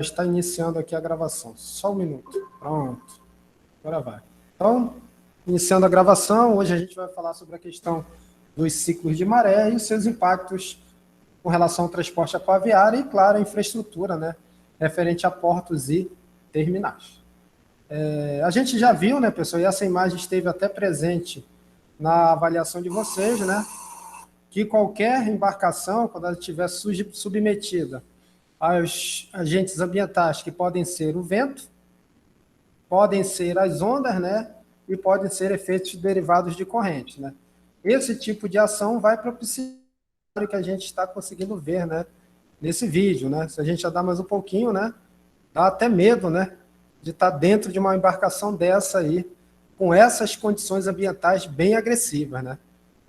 Está iniciando aqui a gravação. Só um minuto. Pronto. Agora vai. Então, iniciando a gravação, hoje a gente vai falar sobre a questão dos ciclos de maré e os seus impactos com relação ao transporte aquaviário e, claro, a infraestrutura, né, referente a portos e terminais. A gente já viu, né, pessoal, e essa imagem esteve até presente na avaliação de vocês, né, que qualquer embarcação, quando ela estiver submetida aos agentes ambientais, que podem ser o vento, podem ser as ondas, né, e podem ser efeitos derivados de corrente, né. Esse tipo de ação vai propiciar o que a gente está conseguindo ver, né, nesse vídeo, né. Se a gente já dá mais um pouquinho, né, dá até medo, né, de estar dentro de uma embarcação dessa aí, com essas condições ambientais bem agressivas, né.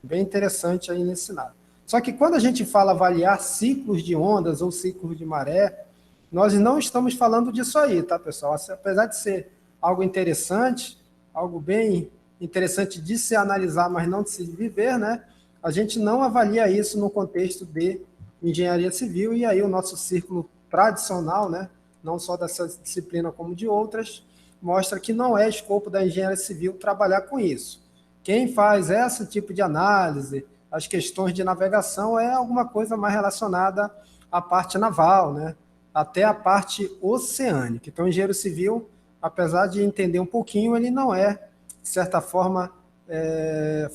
Bem interessante aí nesse cenário. Só que quando a gente fala avaliar ciclos de ondas ou ciclos de maré, nós não estamos falando disso aí, tá, pessoal? Apesar de ser algo interessante, algo bem interessante de se analisar, mas não de se viver, né? A gente não avalia isso no contexto de engenharia civil, e aí o nosso círculo tradicional, né, não só dessa disciplina como de outras, mostra que não é escopo da engenharia civil trabalhar com isso. Quem faz esse tipo de análise, as questões de navegação, é alguma coisa mais relacionada à parte naval, né? Até a parte oceânica. Então, o engenheiro civil, apesar de entender um pouquinho, ele não é, de certa forma,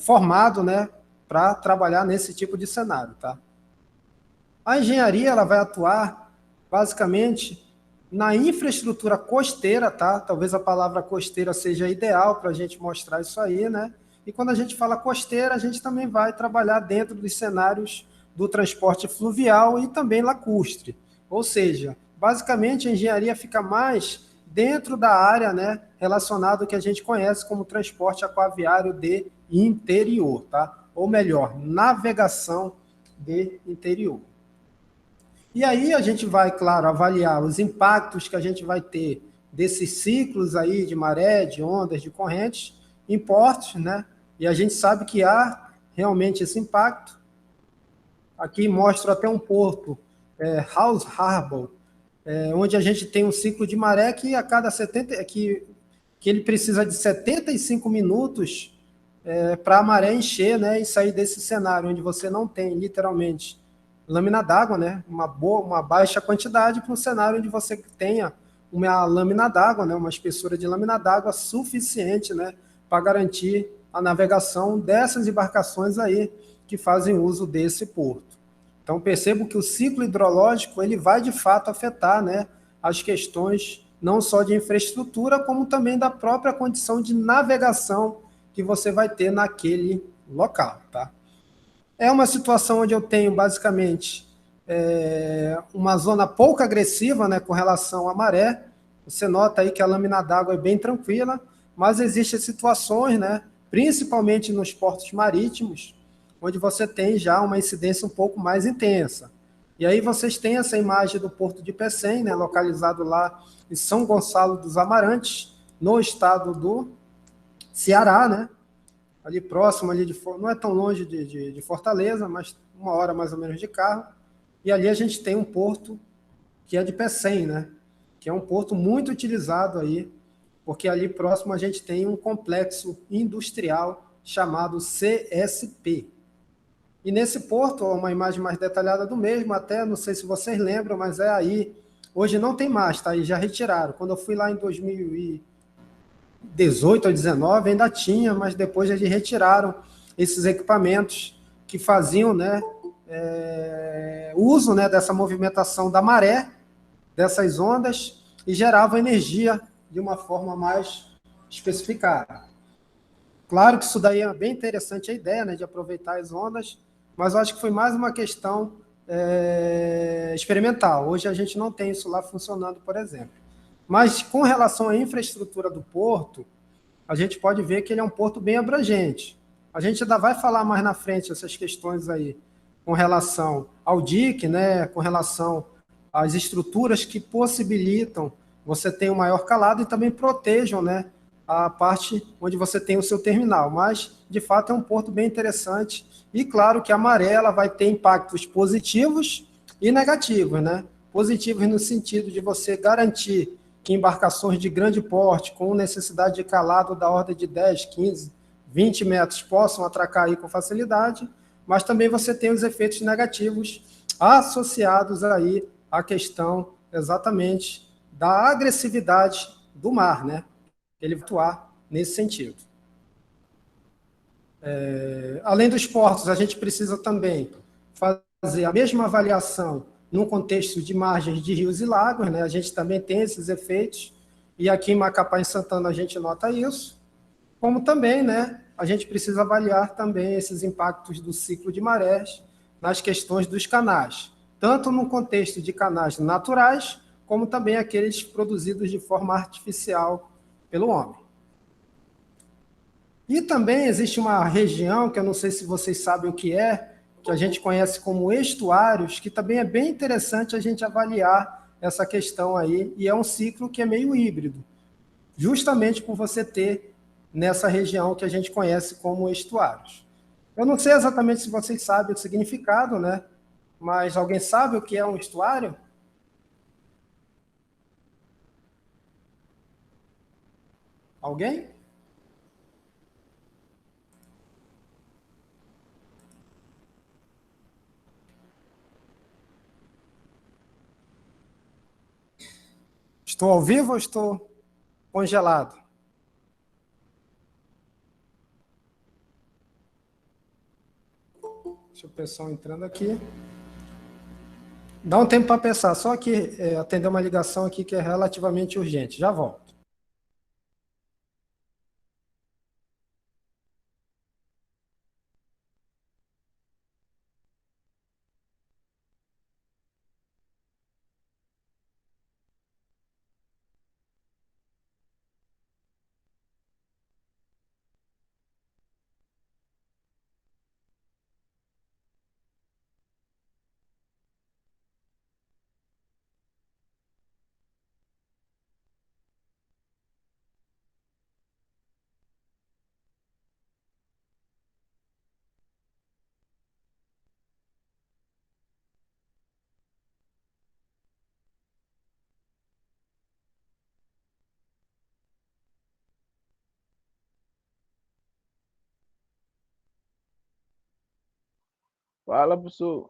formado, né, para trabalhar nesse tipo de cenário, tá? A engenharia ela vai atuar, basicamente, na infraestrutura costeira, tá? Talvez a palavra costeira seja ideal para a gente mostrar isso aí, né? E quando a gente fala costeira, a gente também vai trabalhar dentro dos cenários do transporte fluvial e também lacustre. Ou seja, basicamente a engenharia fica mais dentro da área, né, relacionada ao que a gente conhece como transporte aquaviário de interior, tá? Ou melhor, navegação de interior. E aí a gente vai, claro, avaliar os impactos que a gente vai ter desses ciclos aí de maré, de ondas, de correntes, em portos, né? E a gente sabe que há realmente esse impacto. Aqui mostro até um porto, House Harbor, onde a gente tem um ciclo de maré que a cada 70, que ele precisa de 75 minutos para a maré encher, né, e sair desse cenário onde você não tem, literalmente, lâmina d'água, né, uma baixa quantidade, para um cenário onde você tenha uma lâmina d'água, né, uma espessura de lâmina d'água suficiente, né, para garantir a navegação dessas embarcações aí que fazem uso desse porto. Então, percebo que o ciclo hidrológico ele vai, de fato, afetar, né, as questões não só de infraestrutura, como também da própria condição de navegação que você vai ter naquele local, tá? É uma situação onde eu tenho, basicamente, uma zona pouco agressiva, né, com relação à maré. Você nota aí que a lâmina d'água é bem tranquila, mas existem situações, né, principalmente nos portos marítimos, onde você tem já uma incidência um pouco mais intensa. E aí vocês têm essa imagem do Porto de Pecém, né, localizado lá em São Gonçalo dos Amarantes, no estado do Ceará, né, ali próximo, não é tão longe de Fortaleza, mas 1 hora mais ou menos de carro. E ali a gente tem um porto que é de Pecém, né, que é um porto muito utilizado aí, porque ali próximo a gente tem um complexo industrial chamado CSP. E nesse porto, uma imagem mais detalhada do mesmo, até não sei se vocês lembram, mas é aí, hoje não tem mais, tá? E já retiraram. Quando eu fui lá em 2018 ou 2019, ainda tinha, mas depois eles retiraram esses equipamentos que faziam, né, uso, né, dessa movimentação da maré, dessas ondas, e geravam energia de uma forma mais especificada. Claro que isso daí é bem interessante a ideia, né, de aproveitar as ondas, mas eu acho que foi mais uma questão experimental. Hoje a gente não tem isso lá funcionando, por exemplo. Mas com relação à infraestrutura do porto, a gente pode ver que ele é um porto bem abrangente. A gente ainda vai falar mais na frente essas questões aí com relação ao dique, né, com relação às estruturas que possibilitam você ter um maior calado e também protejam, né, a parte onde você tem o seu terminal. Mas, de fato, é um porto bem interessante. E, claro, que a maré ela vai ter impactos positivos e negativos, né? positivos no sentido de você garantir que embarcações de grande porte, com necessidade de calado da ordem de 10, 15, 20 metros, possam atracar aí com facilidade, mas também você tem os efeitos negativos associados aí à questão exatamente da agressividade do mar, né? Ele vai atuar nesse sentido. Além dos portos, a gente precisa também fazer a mesma avaliação num contexto de margens de rios e lagos, né? A gente também tem esses efeitos, e aqui em Macapá, em Santana, a gente nota isso, como também, né, a gente precisa avaliar também esses impactos do ciclo de marés nas questões dos canais, tanto no contexto de canais naturais, como também aqueles produzidos de forma artificial pelo homem. E também existe uma região, que eu não sei se vocês sabem o que a gente conhece como estuários, que também é bem interessante a gente avaliar essa questão aí, e é um ciclo que é meio híbrido, justamente por você ter nessa região que a gente conhece como estuários. Eu não sei exatamente se vocês sabem o significado, né? Mas alguém sabe o que é um estuário? Alguém? Estou ao vivo ou estou congelado? Deixa o pessoal entrando aqui. Dá um tempo para pensar, só que atender uma ligação aqui que é relativamente urgente. Já volto. Fala, professor.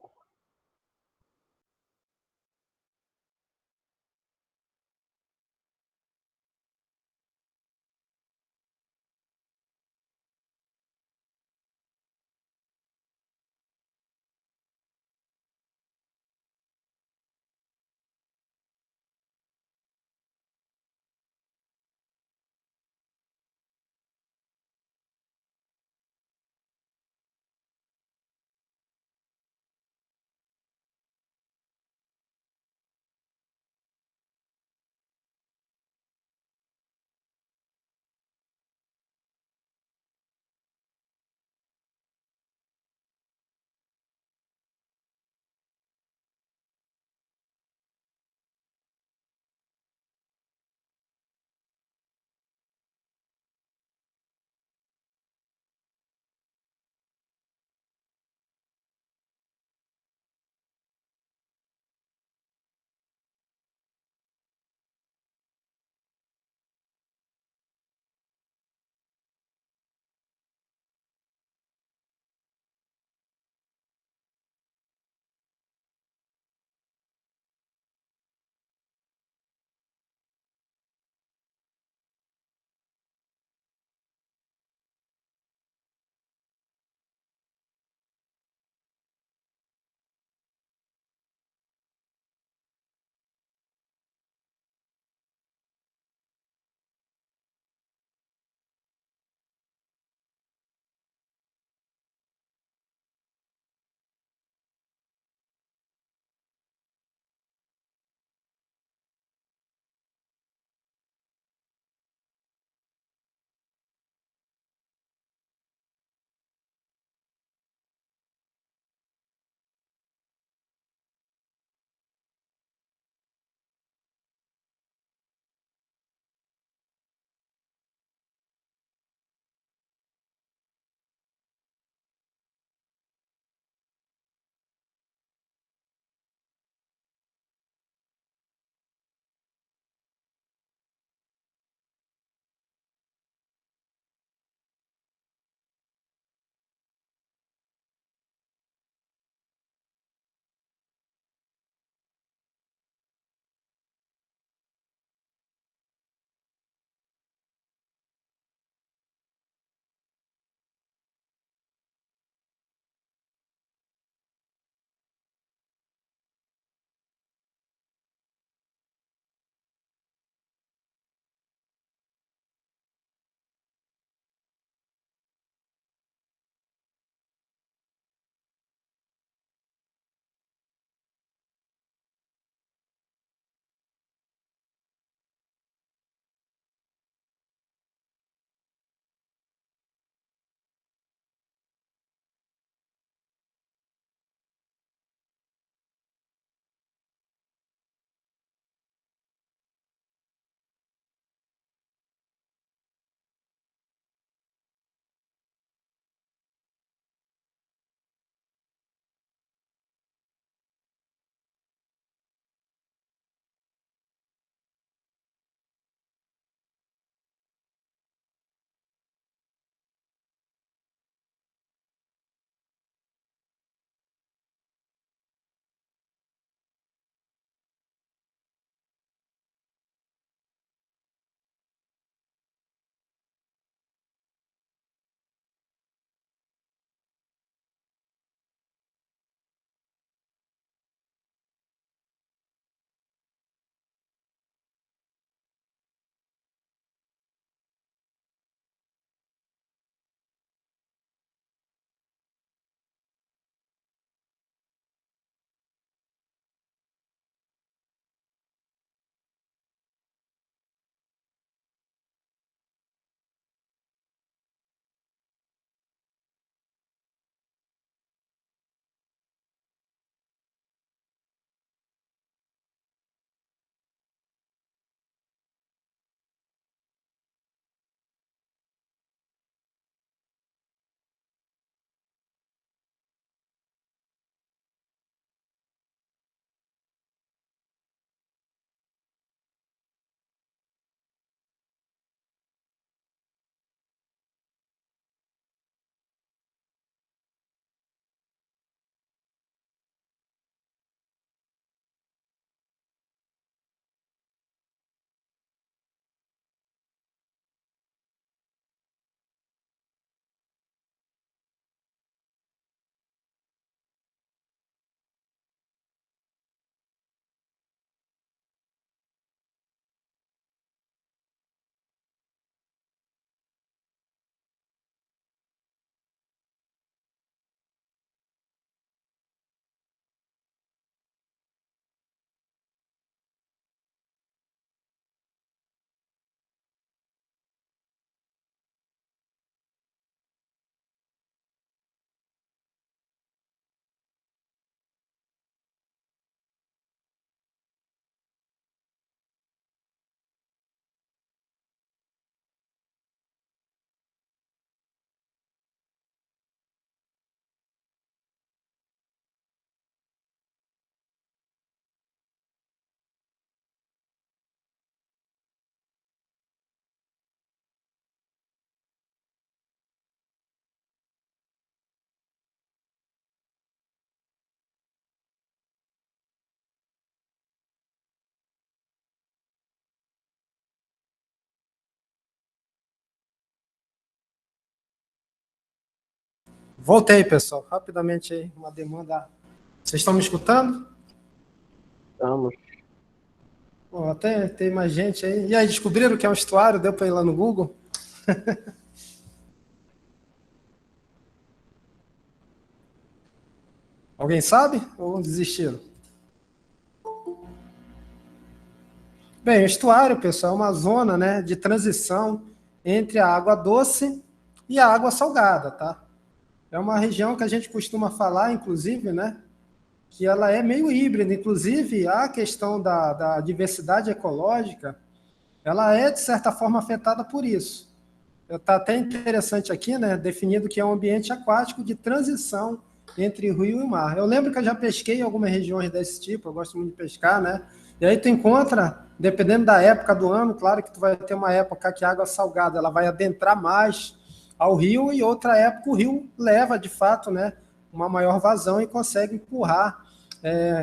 Voltei, pessoal. Rapidamente aí, uma demanda. Vocês estão me escutando? Estamos. Pô, até tem mais gente aí. E aí, descobriram o que é um estuário? Deu para ir lá no Google? Alguém sabe? Ou desistiram? Bem, o estuário, pessoal, é uma zona, né, de transição entre a água doce e a água salgada, tá? É uma região que a gente costuma falar, inclusive, né, que ela é meio híbrida. Inclusive, a questão da diversidade ecológica, ela é, de certa forma, afetada por isso. Está até interessante aqui, né, definido que é um ambiente aquático de transição entre rio e mar. Eu lembro que eu já pesquei em algumas regiões desse tipo, eu gosto muito de pescar, né? E aí tu encontra, dependendo da época do ano, claro que tu vai ter uma época que a água salgada ela vai adentrar mais ao rio, e outra época o rio leva, de fato, né, uma maior vazão e consegue empurrar,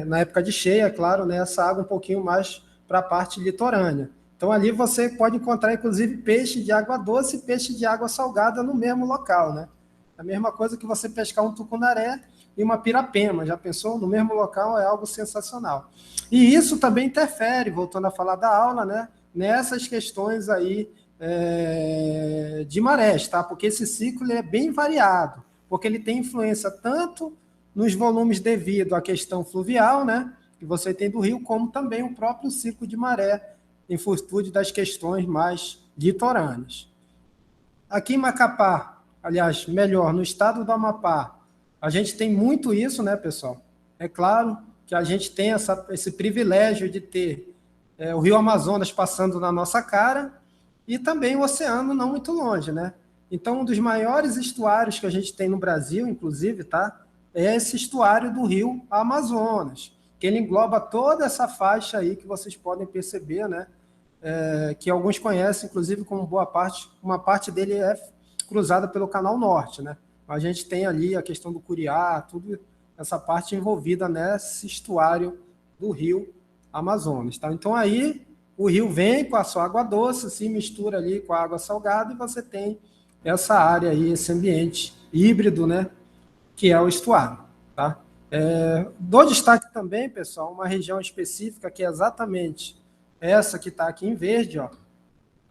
na época de cheia, claro, né, essa água um pouquinho mais para a parte litorânea. Então, ali você pode encontrar, inclusive, peixe de água doce e peixe de água salgada no mesmo local, né? A mesma coisa que você pescar um tucunaré e uma pirapema. Já pensou? No mesmo local é algo sensacional. E isso também interfere, voltando a falar da aula, né? Nessas questões aí de marés, tá? Porque esse ciclo é bem variado, porque ele tem influência tanto nos volumes devido à questão fluvial, né? Que você tem do rio, como também o próprio ciclo de maré, em virtude das questões mais litorâneas. Aqui em Macapá, aliás, melhor, no estado do Amapá, a gente tem muito isso, né, pessoal? É claro que a gente tem esse privilégio de ter o Rio Amazonas passando na nossa cara e também o oceano não muito longe, né? Então, um dos maiores estuários que a gente tem no Brasil, inclusive, tá? É esse estuário do Rio Amazonas, que ele engloba toda essa faixa aí que vocês podem perceber, né? Que alguns conhecem, inclusive, como boa parte, uma parte dele é cruzada pelo Canal Norte, né? A gente tem ali a questão do Curiá, tudo essa parte envolvida nesse estuário do Rio Amazonas, tá? Então aí o rio vem com a sua água doce, se mistura ali com a água salgada e você tem essa área aí, esse ambiente híbrido, né? Que é o estuário, tá? Dou destaque também, pessoal, uma região específica que é exatamente essa que está aqui em verde, ó.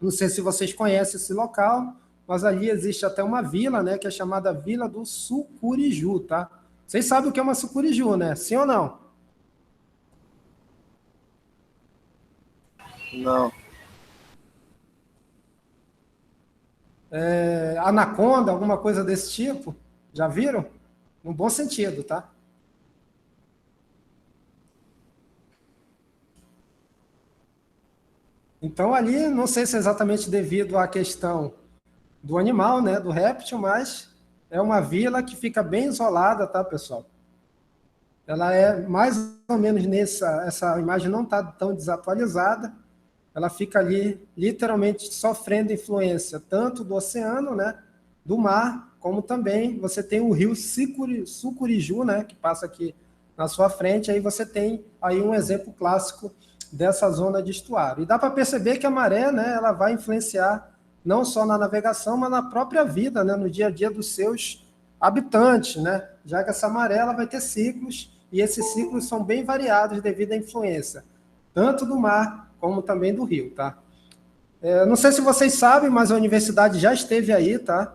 Não sei se vocês conhecem esse local, mas ali existe até uma vila, né, que é chamada Vila do Sucuriju, tá? Vocês sabem o que é uma sucuriju, né? Sim ou não? Não. Anaconda, alguma coisa desse tipo? Já viram? No bom sentido, tá? Então ali, não sei se é exatamente devido à questão do animal, né, do réptil, mas é uma vila que fica bem isolada, tá, pessoal? Ela é mais ou menos essa imagem não está tão desatualizada, ela fica ali literalmente sofrendo influência tanto do oceano, né, do mar, como também você tem o rio Sucuriju, né, que passa aqui na sua frente, aí você tem aí um exemplo clássico dessa zona de estuário. E dá para perceber que a maré, né, ela vai influenciar não só na navegação, mas na própria vida, né, no dia a dia dos seus habitantes, né, já que essa maré ela vai ter ciclos, e esses ciclos são bem variados devido à influência, tanto do mar como também do rio, tá? Não sei se vocês sabem, mas a universidade já esteve aí, tá?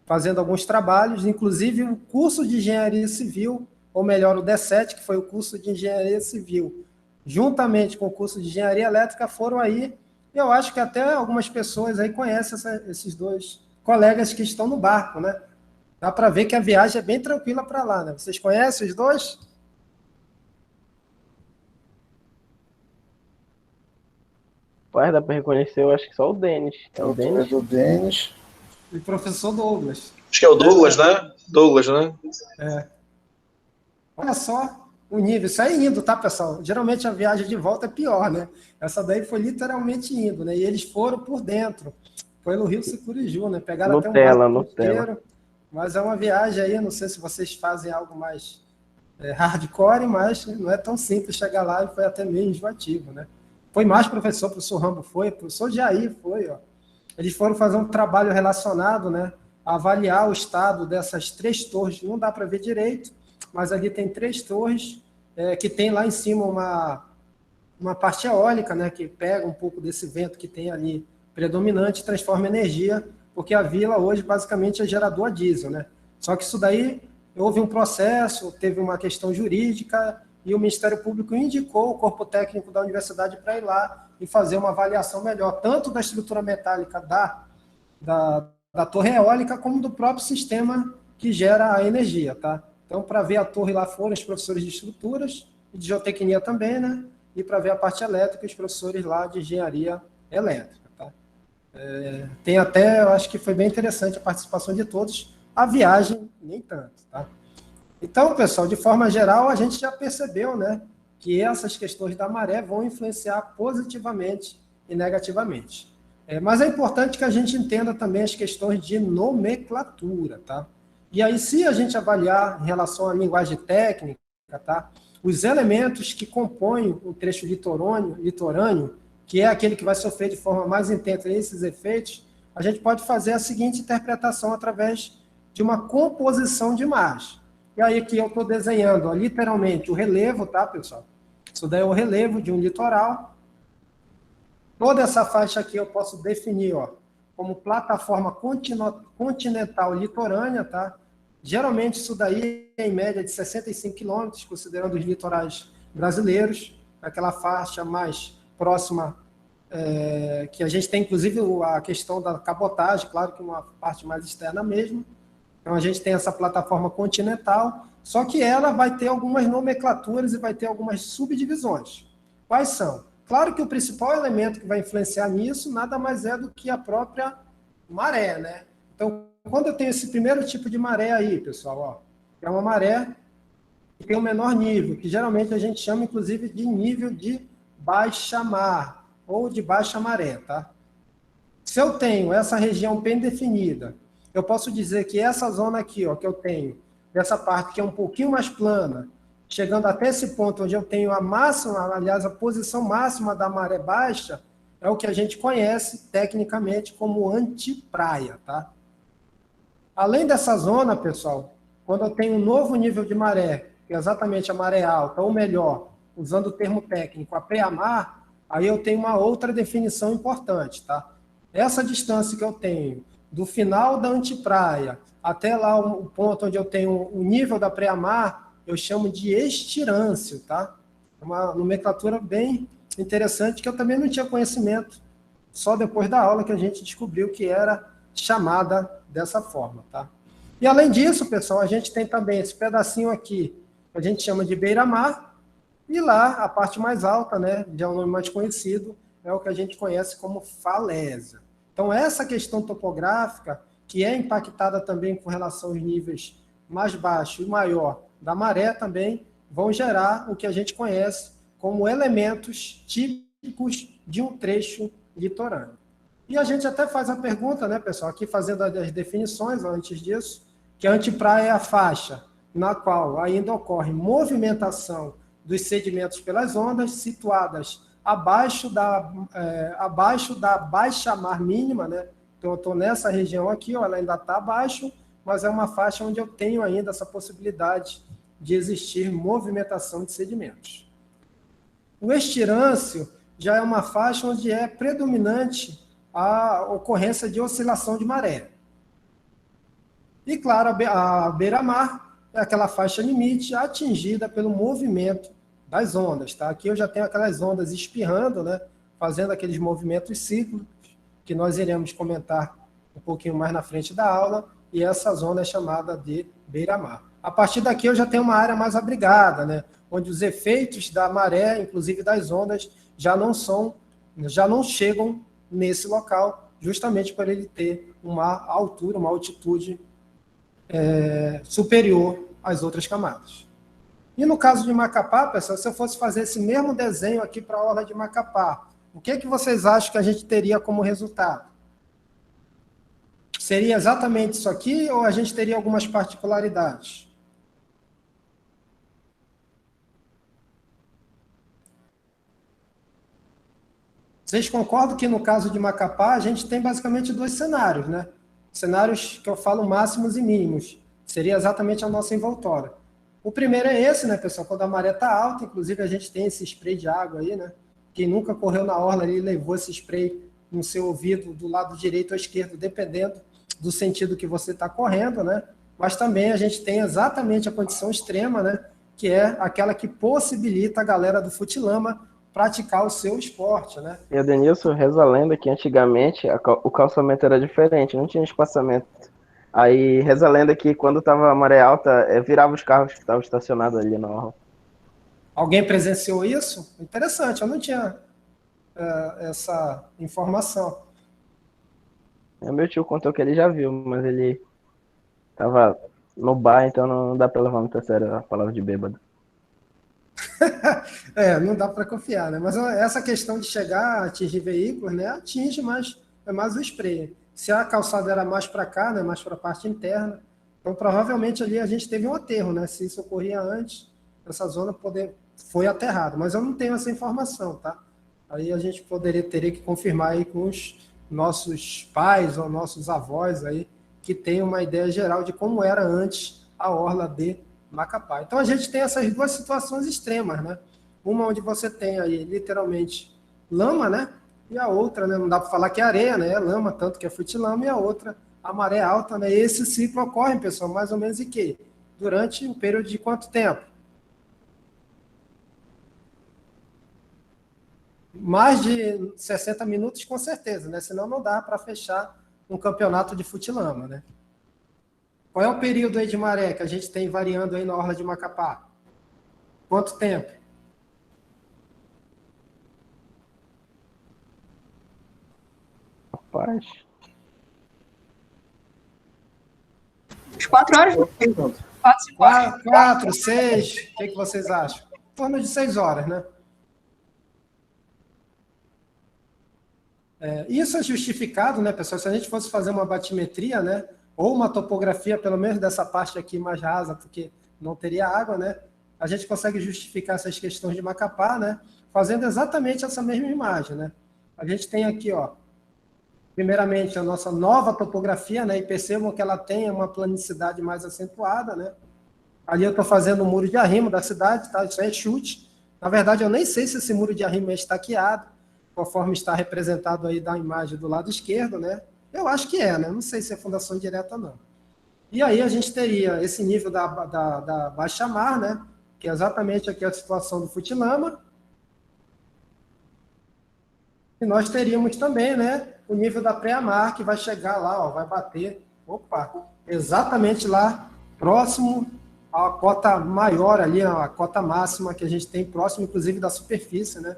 Fazendo alguns trabalhos, inclusive o curso de engenharia civil, ou melhor, o D7, que foi o curso de engenharia civil, juntamente com o curso de engenharia elétrica, foram aí. Eu acho que até algumas pessoas aí conhecem esses dois colegas que estão no barco, né? Dá para ver que a viagem é bem tranquila para lá, né? Vocês conhecem os dois? Pai, dá pra reconhecer, eu acho que só o Denis. É o Denis? É do Denis. E professor Douglas. Acho que é o Douglas, né? Douglas, né? Olha só o nível. Isso aí indo, tá, pessoal? Geralmente a viagem de volta é pior, né? Essa daí foi literalmente indo, né? E eles foram por dentro. Foi no Rio Sucuriju, né? Pegaram até um barco inteiro. Mas é uma viagem aí, não sei se vocês fazem algo mais hardcore, mas não é tão simples chegar lá e foi até meio enjoativo, né? Foi mais professor Rambo foi, professor Jair foi, ó. Eles foram fazer um trabalho relacionado, né, avaliar o estado dessas 3 torres. Não dá para ver direito, mas ali tem 3 torres, que tem lá em cima uma parte eólica, né, que pega um pouco desse vento que tem ali predominante e transforma energia, porque a vila hoje basicamente é gerador a diesel, né? Só que isso daí houve um processo, teve uma questão jurídica e o Ministério Público indicou o corpo técnico da universidade para ir lá e fazer uma avaliação melhor, tanto da estrutura metálica da torre eólica, como do próprio sistema que gera a energia, tá? Então, para ver a torre lá foram os professores de estruturas e de geotecnia também, né? E para ver a parte elétrica, os professores lá de engenharia elétrica, tá? Tem até, eu acho que foi bem interessante a participação de todos, a viagem nem tanto, tá? Então, pessoal, de forma geral, a gente já percebeu, né, que essas questões da maré vão influenciar positivamente e negativamente. Mas é importante que a gente entenda também as questões de nomenclatura, tá? E aí, se a gente avaliar em relação à linguagem técnica, tá, os elementos que compõem o trecho litorâneo, que é aquele que vai sofrer de forma mais intensa esses efeitos, a gente pode fazer a seguinte interpretação através de uma composição de margem. E aí aqui eu estou desenhando, ó, literalmente, o relevo, tá, pessoal? Isso daí é o relevo de um litoral. Toda essa faixa aqui eu posso definir, ó, como plataforma continental litorânea, tá? Geralmente isso daí é em média de 65 quilômetros, considerando os litorais brasileiros, aquela faixa mais próxima, que a gente tem, inclusive, a questão da cabotagem, claro que uma parte mais externa mesmo. Então, a gente tem essa plataforma continental, só que ela vai ter algumas nomenclaturas e vai ter algumas subdivisões. Quais são? Claro que o principal elemento que vai influenciar nisso nada mais é do que a própria maré, né? Então, quando eu tenho esse primeiro tipo de maré aí, pessoal, ó, que é uma maré que tem um menor nível, que geralmente a gente chama, inclusive, de nível de baixa mar ou de baixa maré, tá? Se eu tenho essa região bem definida, eu posso dizer que essa zona aqui, ó, que eu tenho, dessa parte que é um pouquinho mais plana, chegando até esse ponto onde eu tenho a máxima, aliás, a posição máxima da maré baixa, é o que a gente conhece tecnicamente como antepraia, tá? Além dessa zona, pessoal, quando eu tenho um novo nível de maré, que é exatamente a maré alta, ou melhor, usando o termo técnico, a pré-mar, aí eu tenho uma outra definição importante, tá? Essa distância que eu tenho do final da antepraia até lá o ponto onde eu tenho o nível da pré-mar, eu chamo de estirância, tá? É uma nomenclatura bem interessante que eu também não tinha conhecimento. Só depois da aula que a gente descobriu que era chamada dessa forma, tá? E além disso, pessoal, a gente tem também esse pedacinho aqui, que a gente chama de beira-mar, e lá, a parte mais alta, né, de um nome mais conhecido, é o que a gente conhece como falésia. Então, essa questão topográfica, que é impactada também com relação aos níveis mais baixo e maior da maré, também vão gerar o que a gente conhece como elementos típicos de um trecho litorâneo. E a gente até faz a pergunta, né, pessoal, aqui fazendo as definições antes disso, que a antepraia é a faixa na qual ainda ocorre movimentação dos sedimentos pelas ondas, situadas abaixo da baixa-mar mínima, né? Então, eu estou nessa região aqui, ó, ela ainda está abaixo, mas é uma faixa onde eu tenho ainda essa possibilidade de existir movimentação de sedimentos. O estirânceo já é uma faixa onde é predominante a ocorrência de oscilação de maré. E, claro, a beira-mar é aquela faixa limite atingida pelo movimento das ondas, tá? Aqui eu já tenho aquelas ondas espirrando, né? Fazendo aqueles movimentos cíclicos, que nós iremos comentar um pouquinho mais na frente da aula, e essa zona é chamada de beira-mar. A partir daqui eu já tenho uma área mais abrigada, né? Onde os efeitos da maré, inclusive das ondas, já não chegam nesse local, justamente por ele ter uma altura, uma altitude superior às outras camadas. E no caso de Macapá, pessoal, se eu fosse fazer esse mesmo desenho aqui para a orla de Macapá, o que vocês acham que a gente teria como resultado? Seria exatamente isso aqui ou a gente teria algumas particularidades? Vocês concordam que no caso de Macapá a gente tem basicamente dois cenários, né? cenários que eu falo máximos e mínimos, seria exatamente a nossa envoltória. O primeiro é esse, né, pessoal? Quando a maré está alta, inclusive a gente tem esse spray de água aí, né? Quem nunca correu na orla ali levou esse spray no seu ouvido do lado direito ou esquerdo, dependendo do sentido que você está correndo, né? Mas também a gente tem exatamente a condição extrema, né? Que é aquela que possibilita a galera do futilama praticar o seu esporte, né? E, Denilson, reza a lenda que antigamente o calçamento era diferente, não tinha espaçamento. Aí reza a lenda que quando tava a maré alta, virava os carros que estavam estacionados ali na orla. Alguém presenciou isso? Interessante, eu não tinha essa informação. Meu tio contou que ele já viu, mas ele tava no bar, então não dá pra levar muito a sério a palavra de bêbado. Não dá para confiar, né? Mas essa questão de chegar a atingir veículos, né? Atinge, mas é mais o spray. Se a calçada era mais para cá, né? Mais para a parte interna, então provavelmente ali a gente teve um aterro, né? Se isso ocorria antes, essa zona foi aterrada. Mas eu não tenho essa informação, tá? Aí a gente teria que confirmar aí com os nossos pais ou nossos avós aí, que tem uma ideia geral de como era antes a orla de Macapá. Então a gente tem essas duas situações extremas, né? Uma onde você tem aí literalmente lama, né? E a outra, né? Não dá para falar que é areia, né? É lama, tanto que é futilama, e a outra, a maré alta, né? Esse ciclo ocorre, pessoal, mais ou menos em quê? Durante um período de quanto tempo? Mais de 60 minutos, com certeza, né? Senão não dá para fechar um campeonato de futilama, né? Qual é o período aí de maré que a gente tem variando aí na orla de Macapá? Quanto tempo? Rapaz. Uns 4 horas? 4, 6, o que vocês acham? Em torno de 6 horas, né? Isso é justificado, né, pessoal? Se a gente fosse fazer uma batimetria, né, ou uma topografia, pelo menos dessa parte aqui mais rasa, porque não teria água, né, a gente consegue justificar essas questões de Macapá, né, fazendo exatamente essa mesma imagem, né? A gente tem aqui, ó, primeiramente a nossa nova topografia, né, e percebam que ela tem uma planicidade mais acentuada, né? Ali eu estou fazendo o muro de arrimo da cidade, tá? Isso aí é chute. Na verdade, eu nem sei se esse muro de arrimo é estaqueado, conforme está representado aí da imagem do lado esquerdo, né? Eu acho que é, né? Não sei se é fundação direta, não. E aí a gente teria esse nível da baixa-mar, né? Que é exatamente aqui a situação do futilama. E nós teríamos também, né? O nível da pré-mar, que vai chegar lá, ó, vai bater, exatamente lá, próximo à cota maior ali, a cota máxima que a gente tem próximo, inclusive, da superfície, né?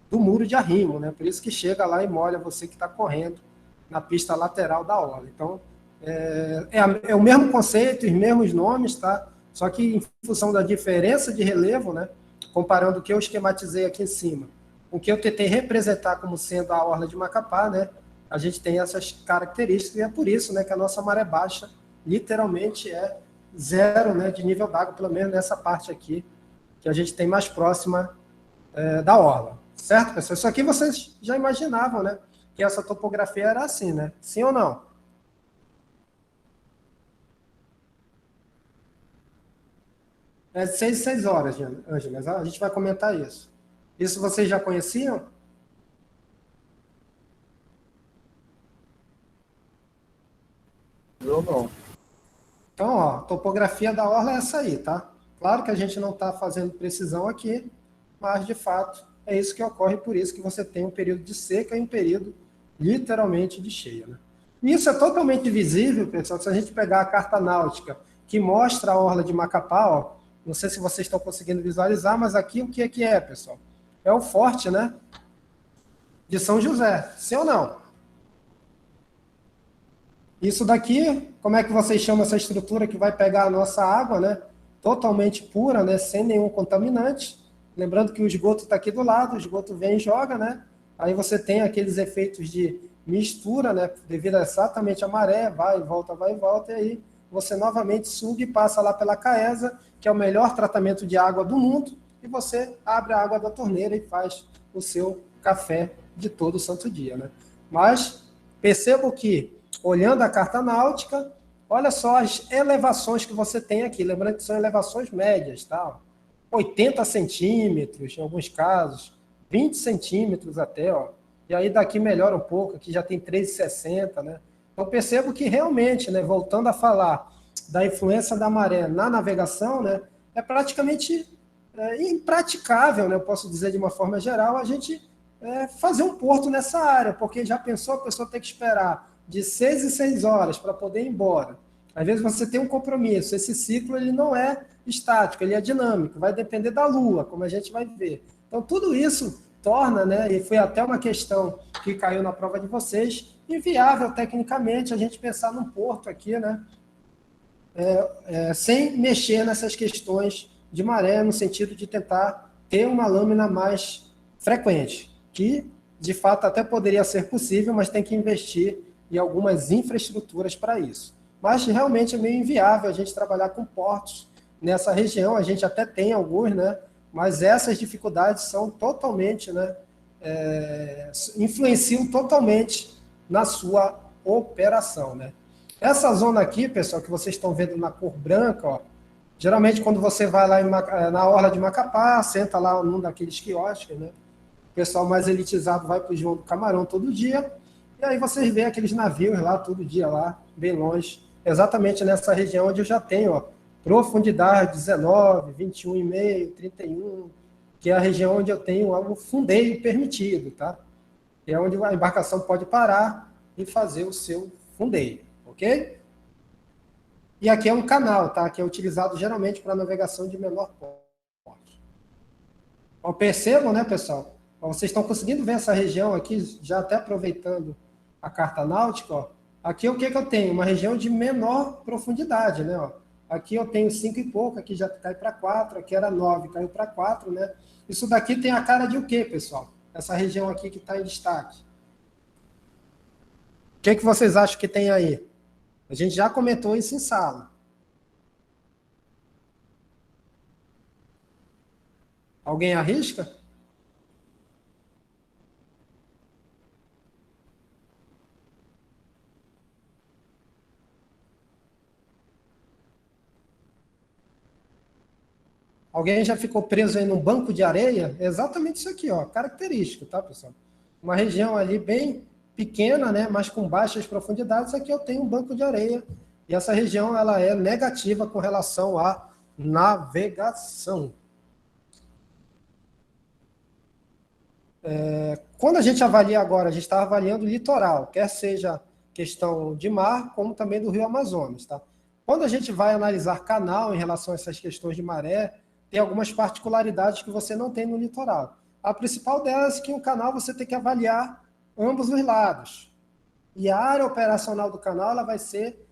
Do muro de arrimo, né? Por isso que chega lá e molha você que está correndo na pista lateral da orla. Então, é o mesmo conceito, os mesmos nomes, tá? Só que em função da diferença de relevo, né? Comparando o que eu esquematizei aqui em cima, com o que eu tentei representar como sendo a orla de Macapá, né? A gente tem essas características e é por isso, né, que a nossa maré baixa literalmente é 0, né, de nível d'água, pelo menos nessa parte aqui, que a gente tem mais próxima da orla. Certo, pessoal? Isso aqui vocês já imaginavam, né? Que essa topografia era assim, né? Sim ou não? É de 6 em 6 horas, Ângela. A gente vai comentar isso. Isso vocês já conheciam? Eu não. Então, ó, a topografia da orla é essa aí, tá? Claro que a gente não está fazendo precisão aqui, mas, de fato, é isso que ocorre, por isso que você tem um período de seca e um período, literalmente, de cheia, né? E isso é totalmente visível, pessoal, se a gente pegar a carta náutica, que mostra a orla de Macapá, ó, não sei se vocês estão conseguindo visualizar, mas aqui o que é, pessoal? É o forte, né? De São José, sim ou não? Isso daqui, como é que vocês chamam essa estrutura que vai pegar a nossa água, né? Totalmente pura, né? Sem nenhum contaminante. Lembrando que o esgoto está aqui do lado, o esgoto vem e joga, né? Aí você tem aqueles efeitos de mistura, né? Devido a exatamente a maré, vai e volta, e aí você novamente suga e passa lá pela Caesa, que é o melhor tratamento de água do mundo, e você abre a água da torneira e faz o seu café de todo santo dia, né? Mas percebam que olhando a carta náutica, olha só as elevações que você tem aqui. Lembrando que são elevações médias, tá? 80 centímetros, em alguns casos, 20 centímetros até, ó. E aí daqui melhora um pouco, aqui já tem 13,60, né? Então percebo que realmente, né, voltando a falar da influência da maré na navegação, né, é praticamente impraticável, né, eu posso dizer de uma forma geral, a gente fazer um porto nessa área, porque já pensou, a pessoa tem que esperar de 6 em 6 horas para poder ir embora. Às vezes você tem um compromisso, esse ciclo ele não é estático, ele é dinâmico, vai depender da Lua, como a gente vai ver. Então tudo isso torna, né, e foi até uma questão que caiu na prova de vocês, inviável tecnicamente a gente pensar num porto aqui, né, sem mexer nessas questões de maré, no sentido de tentar ter uma lâmina mais frequente, que de fato até poderia ser possível, mas tem que investir em algumas infraestruturas para isso. Mas realmente é meio inviável a gente trabalhar com portos nessa região, a gente até tem alguns, né, mas essas dificuldades são totalmente, né, influenciam totalmente na sua operação, né. Essa zona aqui, pessoal, que vocês estão vendo na cor branca, ó, geralmente quando você vai lá na orla de Macapá, senta lá num daqueles quiosques, né, o pessoal mais elitizado vai para o João do Camarão todo dia, e aí vocês veem aqueles navios lá todo dia, lá, bem longe, exatamente nessa região onde eu já tenho, ó, profundidade 19, 21,5, 31, que é a região onde eu tenho o fundeio permitido, tá? Que é onde a embarcação pode parar e fazer o seu fundeio, ok? E aqui é um canal, tá? Que é utilizado geralmente para navegação de menor porte. Percebam, né, pessoal? Vocês estão conseguindo ver essa região aqui, já até aproveitando a carta náutica, ó. Aqui o que eu tenho? Uma região de menor profundidade, né? Ó. Aqui eu tenho 5 e pouco, aqui já cai para 4, aqui era 9, caiu para 4, né? Isso daqui tem a cara de o quê, pessoal? Essa região aqui que está em destaque. O que vocês acham que tem aí? A gente já comentou isso em sala. Alguém arrisca? Alguém já ficou preso aí num banco de areia? É exatamente isso aqui, ó, característico, tá, pessoal? Uma região ali bem pequena, né, mas com baixas profundidades, aqui eu tenho um banco de areia, e essa região ela é negativa com relação à navegação. Quando a gente avalia agora, a gente está avaliando o litoral, quer seja questão de mar, como também do Rio Amazonas, tá? Quando a gente vai analisar canal em relação a essas questões de maré, tem algumas particularidades que você não tem no litoral. A principal delas é que o canal você tem que avaliar ambos os lados. E a área operacional do canal ela vai ser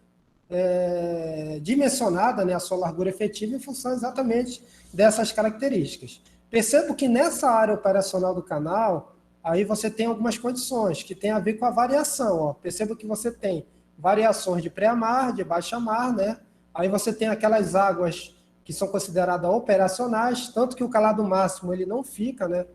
dimensionada, né, a sua largura efetiva, em função exatamente dessas características. Percebo que nessa área operacional do canal, aí você tem algumas condições que tem a ver com a variação. Ó. Percebo que você tem variações de pré-mar, de baixa-mar, né? Aí você tem aquelas águas que são consideradas operacionais, tanto que o calado máximo ele não fica, né,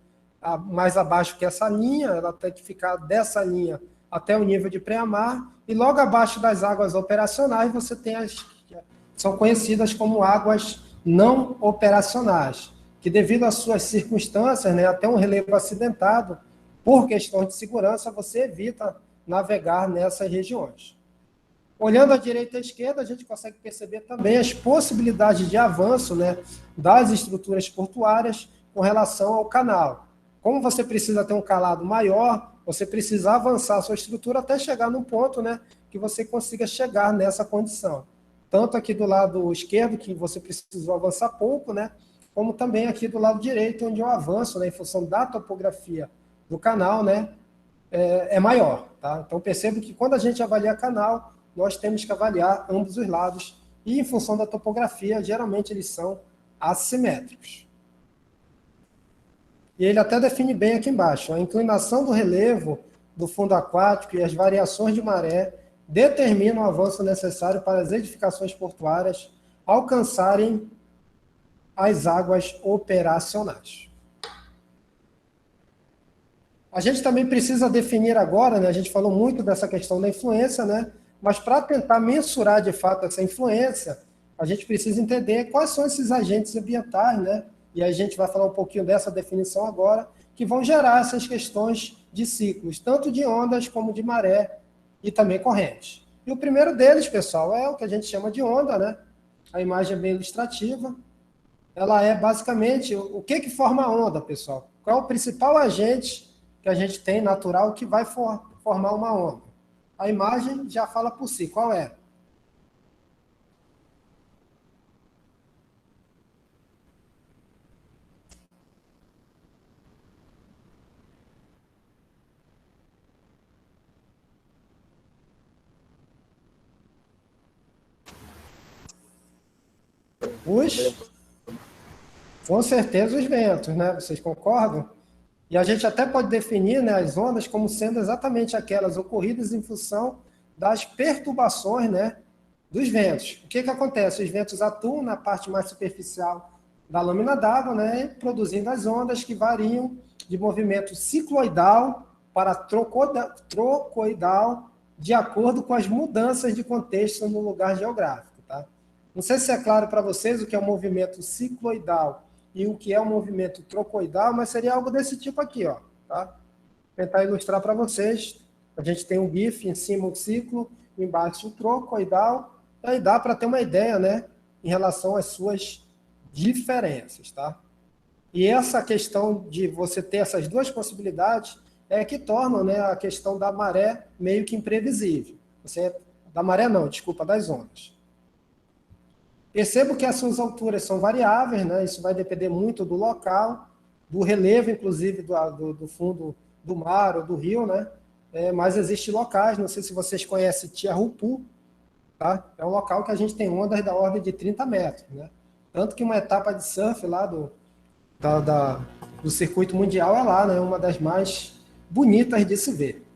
mais abaixo que essa linha, ela tem que ficar dessa linha até o nível de pré-mar, e logo abaixo das águas operacionais você tem as que são conhecidas como águas não operacionais, que devido às suas circunstâncias, né, até um relevo acidentado, por questões de segurança, você evita navegar nessas regiões. Olhando à direita e à esquerda, a gente consegue perceber também as possibilidades de avanço, né, das estruturas portuárias com relação ao canal. Como você precisa ter um calado maior, você precisa avançar a sua estrutura até chegar num ponto, né, que você consiga chegar nessa condição. Tanto aqui do lado esquerdo, que você precisou avançar pouco, né, como também aqui do lado direito, onde o avanço, né, em função da topografia do canal, né, é maior. Tá? Então percebo que quando a gente avalia canal, nós temos que avaliar ambos os lados, e em função da topografia, geralmente eles são assimétricos. E ele até define bem aqui embaixo, a inclinação do relevo do fundo aquático e as variações de maré determinam o avanço necessário para as edificações portuárias alcançarem as águas operacionais. A gente também precisa definir agora, né, a gente falou muito dessa questão da influência, né, Mas para tentar mensurar de fato essa influência, a gente precisa entender quais são esses agentes ambientais, né? E a gente vai falar um pouquinho dessa definição agora, que vão gerar essas questões de ciclos, tanto de ondas como de maré e também correntes. E o primeiro deles, pessoal, é o que a gente chama de onda, né? A imagem é bem ilustrativa. Ela é basicamente o que forma a onda, pessoal? Qual é o principal agente que a gente tem natural que vai formar uma onda? A imagem já fala por si. Qual é? Com certeza, os ventos, né? Vocês concordam? E a gente até pode definir, né, as ondas como sendo exatamente aquelas ocorridas em função das perturbações, né, dos ventos. O que acontece? Os ventos atuam na parte mais superficial da lâmina d'água, né, produzindo as ondas que variam de movimento cicloidal para trocoidal, de acordo com as mudanças de contexto no lugar geográfico. Tá? Não sei se é claro para vocês o que é o movimento cicloidal e o que é o movimento trocoidal, mas seria algo desse tipo aqui, ó, tá? Vou tentar ilustrar para vocês. A gente tem um GIF em cima o ciclo, embaixo o trocoidal, e aí dá para ter uma ideia, né, em relação às suas diferenças, tá? E essa questão de você ter essas duas possibilidades é que tornam, né, a questão da maré meio que imprevisível. Da maré não, desculpa, das ondas. Percebo que as suas alturas são variáveis, né? Isso vai depender muito do local, do relevo, inclusive, do fundo do mar ou do rio, né? Mas existem locais, não sei se vocês conhecem Tiahupu, tá? É um local que a gente tem ondas da ordem de 30 metros, né? Tanto que uma etapa de surf lá do circuito mundial é lá, né? Uma das mais bonitas de se ver.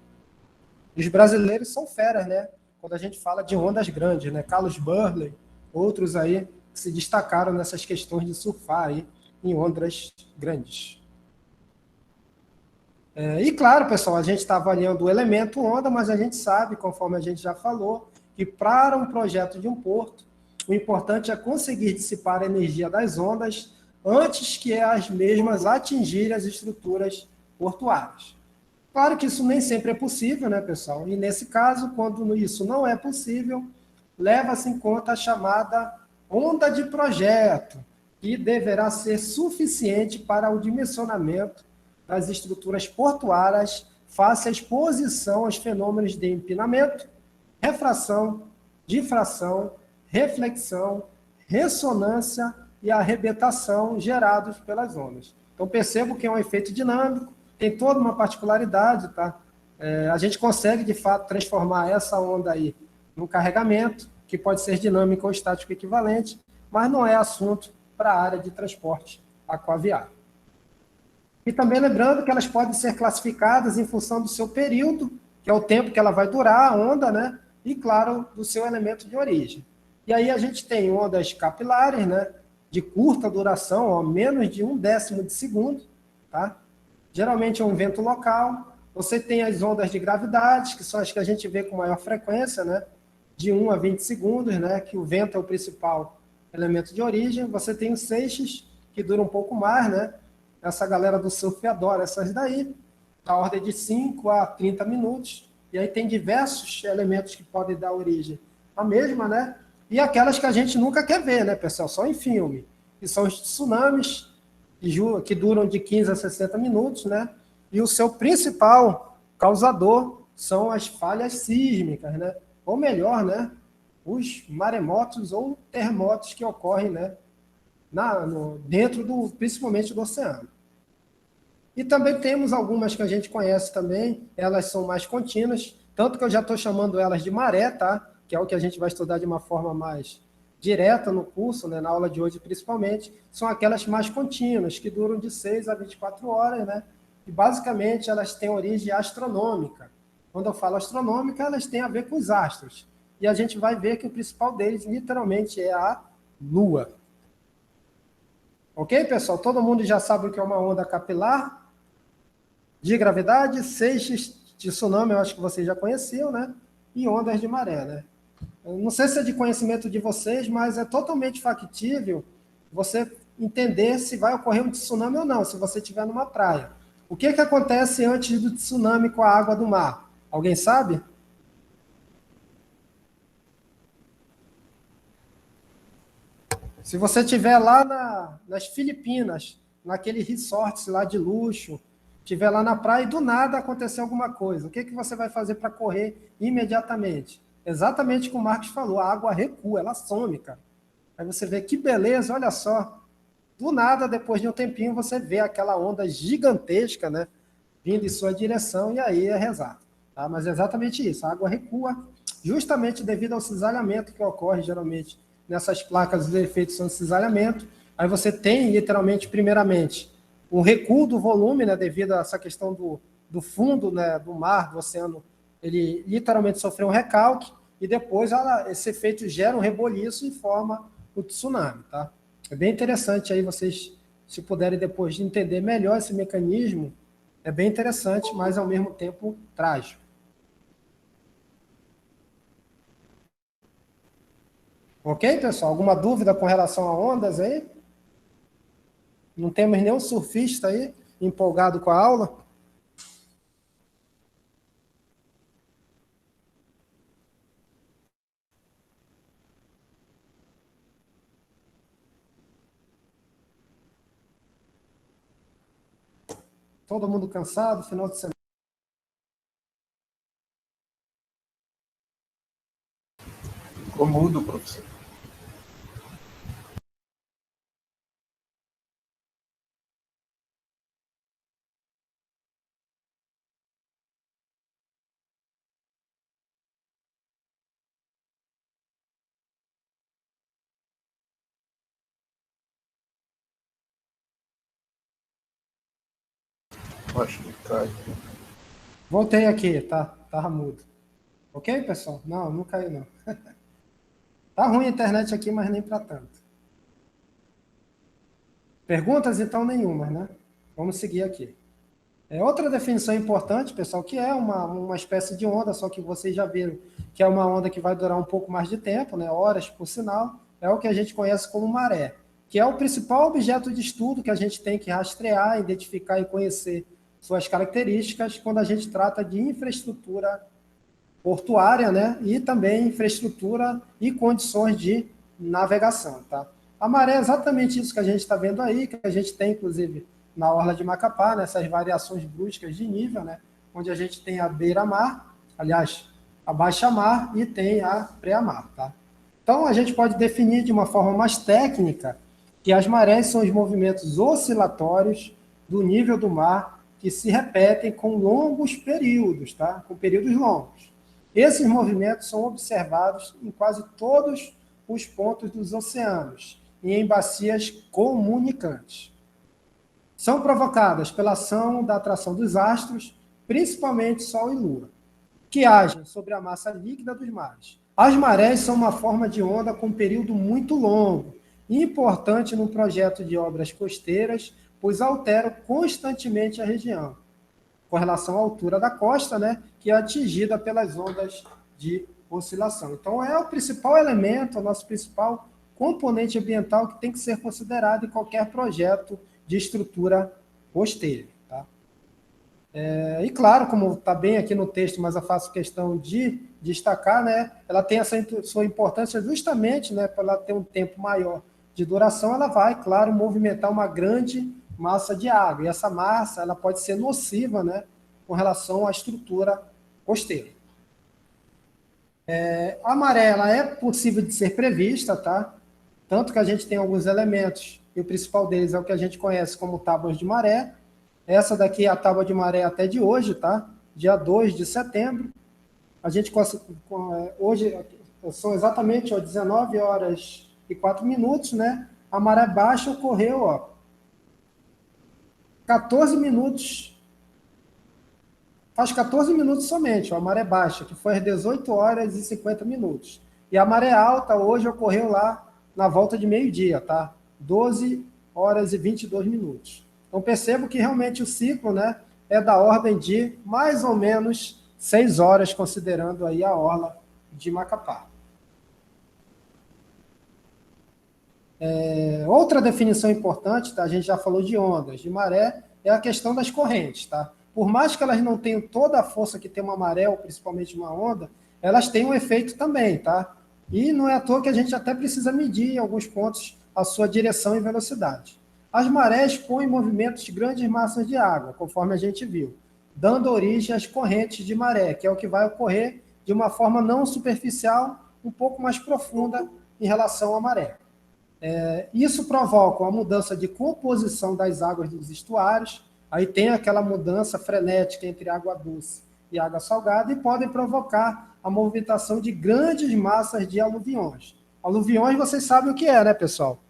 Os brasileiros são feras, né? Quando a gente fala de ondas grandes, né? Carlos Burley, outros aí que se destacaram nessas questões de surfar aí em ondas grandes. E claro, pessoal, a gente está avaliando o elemento onda, mas a gente sabe, conforme a gente já falou, que para um projeto de um porto, o importante é conseguir dissipar a energia das ondas antes que as mesmas atingirem as estruturas portuárias. Claro que isso nem sempre é possível, né, pessoal? E nesse caso, quando isso não é possível, leva-se em conta a chamada onda de projeto, que deverá ser suficiente para o dimensionamento das estruturas portuárias face à exposição aos fenômenos de empinamento, refração, difração, reflexão, ressonância e arrebentação gerados pelas ondas. Então percebo que é um efeito dinâmico, tem toda uma particularidade, tá? A gente consegue, de fato, transformar essa onda aí num carregamento, que pode ser dinâmico ou estático equivalente, mas não é assunto para a área de transporte aquaviário. E também lembrando que elas podem ser classificadas em função do seu período, que é o tempo que ela vai durar, a onda, né? E, claro, do seu elemento de origem. E aí a gente tem ondas capilares, né? De curta duração, ó, menos de 1/10 de segundo, tá? Geralmente é um vento local. Você tem as ondas de gravidade, que são as que a gente vê com maior frequência, né? De 1 a 20 segundos, né? Que o vento é o principal elemento de origem. Você tem os seixos, que duram um pouco mais, né? Essa galera do surf adora essas daí, a ordem de 5 a 30 minutos. E aí tem diversos elementos que podem dar origem à mesma, né? E aquelas que a gente nunca quer ver, né, pessoal? Só em filme. Que são os tsunamis, que duram de 15 a 60 minutos, né? E o seu principal causador são as falhas sísmicas, né? Ou melhor, né? Os maremotos ou terremotos que ocorrem, né? Dentro principalmente do oceano. E também temos algumas que a gente conhece também, elas são mais contínuas, tanto que eu já estou chamando elas de maré, tá? Que é o que a gente vai estudar de uma forma mais direta no curso, né? Na aula de hoje principalmente, são aquelas mais contínuas, que duram de 6 a 24 horas, né? E basicamente elas têm origem astronômica. Quando eu falo astronômica, elas têm a ver com os astros. E a gente vai ver que o principal deles, literalmente, é a Lua. Ok, pessoal? Todo mundo já sabe o que é uma onda capilar de gravidade, seixos de tsunami, eu acho que vocês já conheciam, né? e ondas de maré, né? Eu não sei se é de conhecimento de vocês, mas é totalmente factível você entender se vai ocorrer um tsunami ou não, se você estiver numa praia. O que acontece antes do tsunami com a água do mar? Alguém sabe? Se você estiver lá nas Filipinas, naquele resort lá de luxo, estiver lá na praia e do nada acontecer alguma coisa, o que você vai fazer para correr imediatamente? Exatamente como o Marcos falou, a água recua, ela some, cara. Aí você vê que beleza, olha só. Do nada, depois de um tempinho, você vê aquela onda gigantesca, né, vindo em sua direção, e aí é rezar. Tá? Mas é exatamente isso, a água recua justamente devido ao cisalhamento que ocorre geralmente nessas placas de efeito de cisalhamento. Aí você tem, literalmente, primeiramente, um recuo do volume, né, devido a essa questão do fundo, né, do mar, do oceano, ele literalmente sofreu um recalque, e depois esse efeito gera um reboliço e forma o tsunami. Tá? É bem interessante aí vocês, se puderem depois de entender melhor esse mecanismo, é bem interessante, mas ao mesmo tempo trágico. Ok, pessoal? Alguma dúvida com relação a ondas aí? Não temos nenhum surfista aí empolgado com a aula? Todo mundo cansado, final de semana. Ficou mudo, professor. Acho que cai. Voltei aqui, tá? Tava mudo. Ok, pessoal? Não, não caiu não. Tá ruim a internet aqui, mas nem para tanto. Perguntas, então, nenhuma, né? Vamos seguir aqui. Outra definição importante, pessoal, que é uma espécie de onda, só que vocês já viram que é uma onda que vai durar um pouco mais de tempo, né? Horas por sinal, é o que a gente conhece como maré, que é o principal objeto de estudo que a gente tem que rastrear, identificar e conhecer suas características quando a gente trata de infraestrutura portuária, né? E também infraestrutura e condições de navegação, tá? A maré é exatamente isso que a gente está vendo aí, que a gente tem, inclusive, na orla de Macapá, nessas variações bruscas de nível, né? Onde a gente tem a beira-mar, aliás, a baixa-mar e tem a pré-mar, tá? Então, a gente pode definir de uma forma mais técnica que as marés são os movimentos oscilatórios do nível do mar que se repetem com longos períodos, tá? Com períodos longos. Esses movimentos são observados em quase todos os pontos dos oceanos e em bacias comunicantes. São provocadas pela ação da atração dos astros, principalmente Sol e Lua, que agem sobre a massa líquida dos mares. As marés são uma forma de onda com um período muito longo, importante no projeto de obras costeiras, pois alteram constantemente a região, com relação à altura da costa, né, que é atingida pelas ondas de oscilação. Então, é o principal elemento, o nosso principal componente ambiental que tem que ser considerado em qualquer projeto de estrutura costeira. Tá? E claro, como está bem aqui no texto, mas eu faço questão de destacar, né, ela tem essa sua importância justamente, né, para ela ter um tempo maior de duração, ela vai, claro, movimentar uma grande massa de água. E essa massa ela pode ser nociva, né, com relação à estrutura costeira. A maré ela é possível de ser prevista, tá? Tanto que a gente tem alguns elementos, e o principal deles é o que a gente conhece como tábuas de maré. Essa daqui é a tábua de maré até de hoje, tá? Dia 2 de setembro. A gente hoje são exatamente 19 horas e 4 minutos, né? A maré baixa ocorreu, ó, 14 minutos, faz 14 minutos somente, ó, a maré baixa, que foi às 18 horas e 50 minutos. E a maré alta hoje ocorreu lá na volta de meio-dia, tá? 12 horas e 22 minutos. Então percebo que realmente o ciclo, né, é da ordem de mais ou menos 6 horas, considerando aí a orla de Macapá. Outra definição importante, tá? A gente já falou de ondas, de maré, é a questão das correntes. Tá? Por mais que elas não tenham toda a força que tem uma maré, ou principalmente uma onda, elas têm um efeito também. Tá? E não é à toa que a gente até precisa medir em alguns pontos a sua direção e velocidade. As marés põem em movimento grandes massas de água, conforme a gente viu, dando origem às correntes de maré, que é o que vai ocorrer de uma forma não superficial, um pouco mais profunda em relação à maré. Isso provoca uma mudança de composição das águas dos estuários, aí tem aquela mudança frenética entre água doce e água salgada, e podem provocar a movimentação de grandes massas de aluviões. Aluviões, vocês sabem o que é, né, pessoal?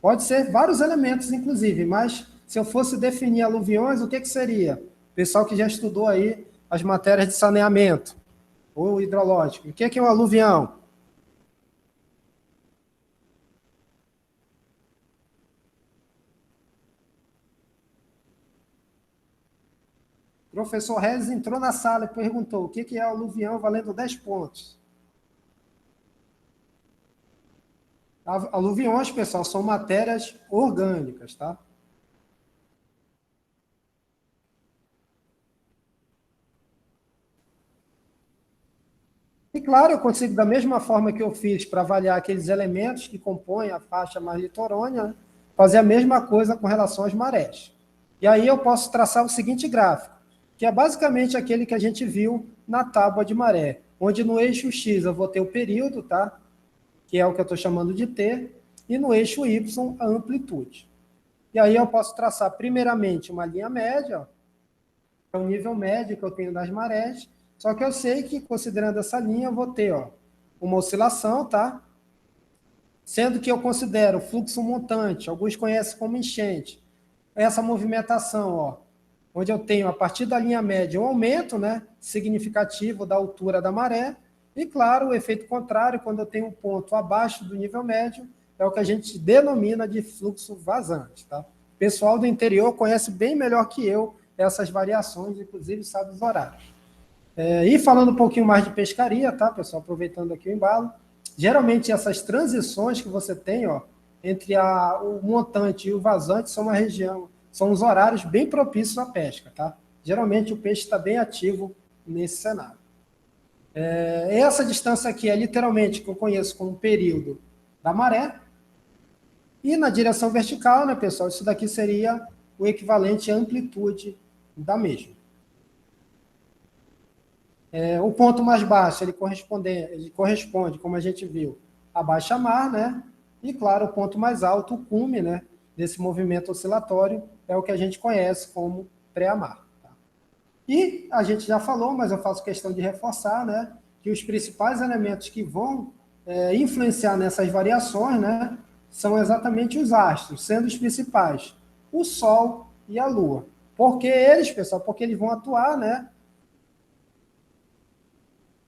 Pode ser vários elementos, inclusive, mas se eu fosse definir aluviões, o que seria? Pessoal que já estudou aí as matérias de saneamento ou hidrológico. O que é um aluvião? O professor Regis entrou na sala e perguntou o que é aluvião valendo 10 pontos. Aluviões, pessoal, são matérias orgânicas, tá? E claro, eu consigo, da mesma forma que eu fiz para avaliar aqueles elementos que compõem a faixa mais litorânea, né, fazer a mesma coisa com relação às marés. E aí eu posso traçar o seguinte gráfico, que é basicamente aquele que a gente viu na tábua de maré, onde no eixo X eu vou ter o período, tá? Que é o que eu estou chamando de T, e no eixo Y a amplitude. E aí eu posso traçar primeiramente uma linha média, ó, é o nível médio que eu tenho das marés, só que eu sei que, considerando essa linha, eu vou ter uma oscilação, tá? Sendo que eu considero fluxo montante, alguns conhecem como enchente, essa movimentação, ó, onde eu tenho, a partir da linha média, um aumento, né, significativo da altura da maré, e, claro, o efeito contrário, quando eu tenho um ponto abaixo do nível médio, é o que a gente denomina de fluxo vazante. Tá? O pessoal do interior conhece bem melhor que eu essas variações, inclusive sabe os horários. E falando um pouquinho mais de pescaria, tá, pessoal? Aproveitando aqui o embalo, geralmente essas transições que você tem, ó, entre o montante e o vazante são uma região, são os horários bem propícios à pesca, tá? Geralmente o peixe está bem ativo nesse cenário. Essa distância aqui é literalmente que eu conheço como período da maré. E na direção vertical, né, pessoal, isso daqui seria o equivalente à amplitude da mesma. O ponto mais baixo, ele corresponde, como a gente viu, à baixa mar, né? E, claro, o ponto mais alto, o cume, né, desse movimento oscilatório, é o que a gente conhece como pré-mar. Tá? E a gente já falou, mas eu faço questão de reforçar, né, que os principais elementos que vão influenciar nessas variações, né, são exatamente os astros, sendo os principais o Sol e a Lua. Por que eles, pessoal? Porque eles vão atuar, né,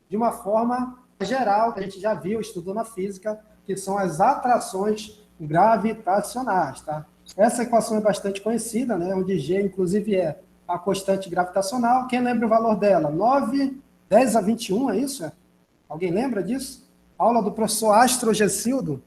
de uma forma geral, que a gente já viu, estudou na física, que são as atrações gravitacionais. Tá? Essa equação é bastante conhecida, né, onde G, inclusive, é a constante gravitacional. Quem lembra o valor dela? 9, 10 a 21, é isso? Alguém lembra disso? Aula do professor Astro Gessildo.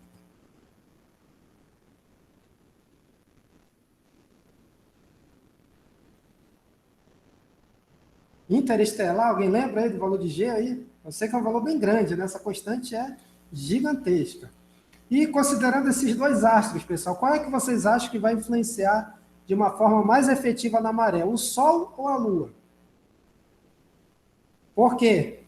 Interestelar, alguém lembra aí do valor de G aí? Eu sei que é um valor bem grande, né? Essa constante é gigantesca. E considerando esses dois astros, pessoal, qual é que vocês acham que vai influenciar de uma forma mais efetiva na maré? O Sol ou a Lua? Por quê?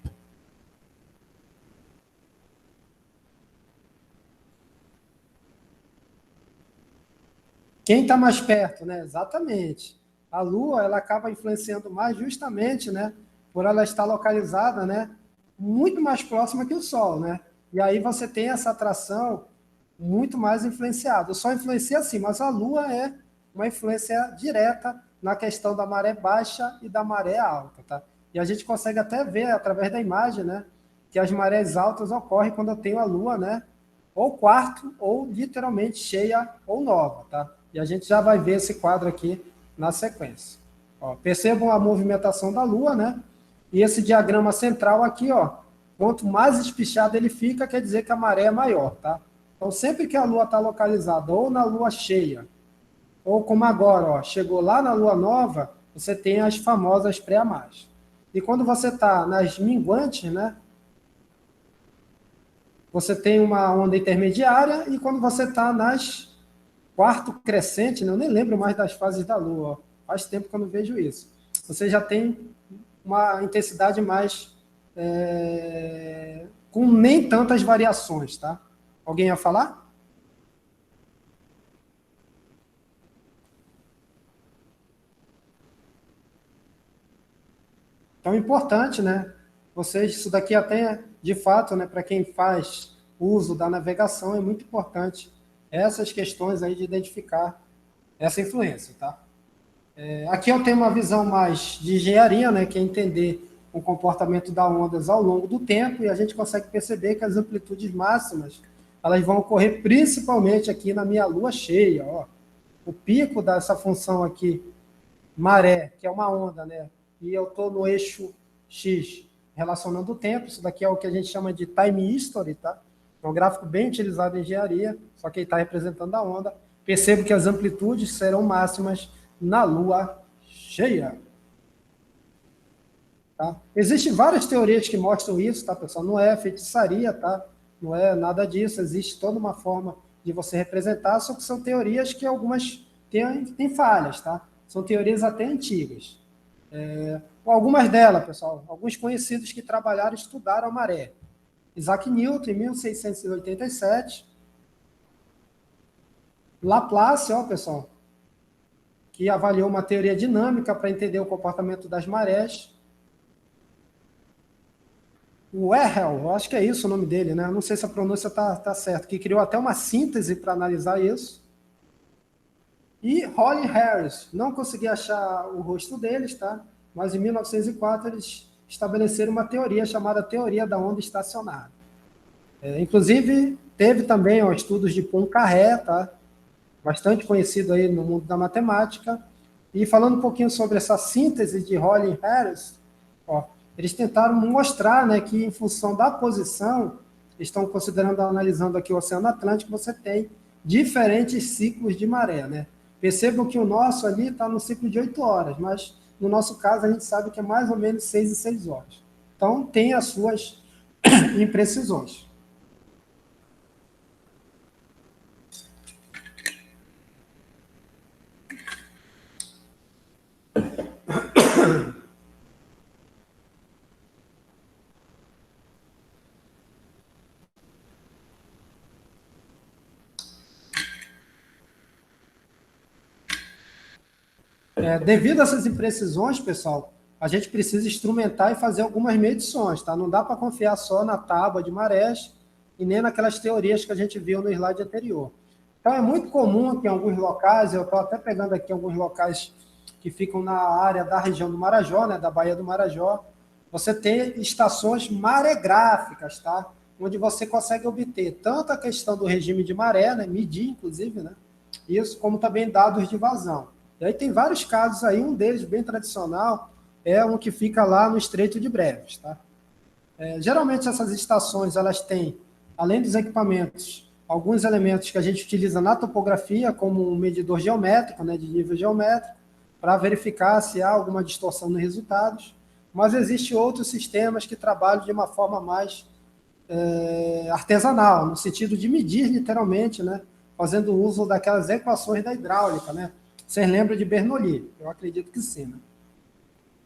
Quem está mais perto, né? Exatamente. A Lua, ela acaba influenciando mais justamente, né, por ela estar localizada, né, muito mais próxima que o Sol, né? E aí você tem essa atração muito mais influenciada. O Sol influencia sim, mas a Lua é uma influência direta na questão da maré baixa e da maré alta, tá? E a gente consegue até ver através da imagem, né, que as marés altas ocorrem quando eu tenho a Lua, né, ou quarto, ou literalmente cheia ou nova, tá? E a gente já vai ver esse quadro aqui na sequência. Ó, percebam a movimentação da Lua, né? E esse diagrama central aqui, ó, quanto mais espichado ele fica, quer dizer que a maré é maior, tá? Então, sempre que a Lua está localizada ou na Lua cheia, ou como agora, ó, chegou lá na Lua nova, você tem as famosas pré-marés. E quando você está nas minguantes, né? Você tem uma onda intermediária, e quando você está nas quarto crescente, né? Eu nem lembro mais das fases da Lua, ó, faz tempo que eu não vejo isso. Você já tem uma intensidade mais com nem tantas variações, tá? Alguém ia falar? Então, é importante, né? Vocês, isso daqui até, de fato, né, para quem faz uso da navegação, é muito importante essas questões aí de identificar essa influência, tá? Aqui eu tenho uma visão mais de engenharia, né, que é entender o comportamento das ondas ao longo do tempo, e a gente consegue perceber que as amplitudes máximas, elas vão ocorrer principalmente aqui na minha lua cheia, ó. O pico dessa função aqui, maré, que é uma onda, né, e eu estou no eixo X, relacionando o tempo, isso daqui é o que a gente chama de time history, tá? É um gráfico bem utilizado em engenharia, só que ele está representando a onda. Percebo que as amplitudes serão máximas na lua cheia. Tá? Existem várias teorias que mostram isso, tá, pessoal? Não é feitiçaria, tá? Não é nada disso, existe toda uma forma de você representar, só que são teorias que algumas têm falhas, tá? São teorias até antigas. Algumas delas, pessoal, alguns conhecidos que trabalharam e estudaram a maré. Isaac Newton, em 1687. Laplace, ó, pessoal, que avaliou uma teoria dinâmica para entender o comportamento das marés. O Herrel, eu acho que é isso o nome dele, né? Não sei se a pronúncia está certa, que criou até uma síntese para analisar isso. E Holly Harris, não consegui achar o rosto deles, tá? Mas em 1904 eles estabeleceram uma teoria chamada teoria da onda estacionária. Inclusive, teve também estudos de Poincaré, tá? Bastante conhecido aí no mundo da matemática. E falando um pouquinho sobre essa síntese de Holly e Harris, ó, eles tentaram mostrar, né, que em função da posição, estão considerando, analisando aqui o Oceano Atlântico, você tem diferentes ciclos de maré, né? Percebam que o nosso ali está no ciclo de 8 horas, mas no nosso caso a gente sabe que é mais ou menos 6 e 6 horas. Então tem as suas imprecisões. Devido a essas imprecisões, pessoal, a gente precisa instrumentar e fazer algumas medições, tá? Não dá para confiar só na tábua de marés e nem naquelas teorias que a gente viu no slide anterior. Então, é muito comum que em alguns locais, eu estou até pegando aqui alguns locais que ficam na área da região do Marajó, né, da Baía do Marajó, você tem estações maregráficas, tá? Onde você consegue obter tanto a questão do regime de maré, né, medir, inclusive, né, isso, como também dados de vazão. E aí tem vários casos aí, um deles bem tradicional é um que fica lá no Estreito de Breves, tá? Geralmente essas estações, elas têm, além dos equipamentos, alguns elementos que a gente utiliza na topografia, como um medidor geométrico, né, de nível geométrico, para verificar se há alguma distorção nos resultados, mas existem outros sistemas que trabalham de uma forma mais artesanal, no sentido de medir literalmente, né, fazendo uso daquelas equações da hidráulica, né? Vocês lembram de Bernoulli? Eu acredito que sim, né?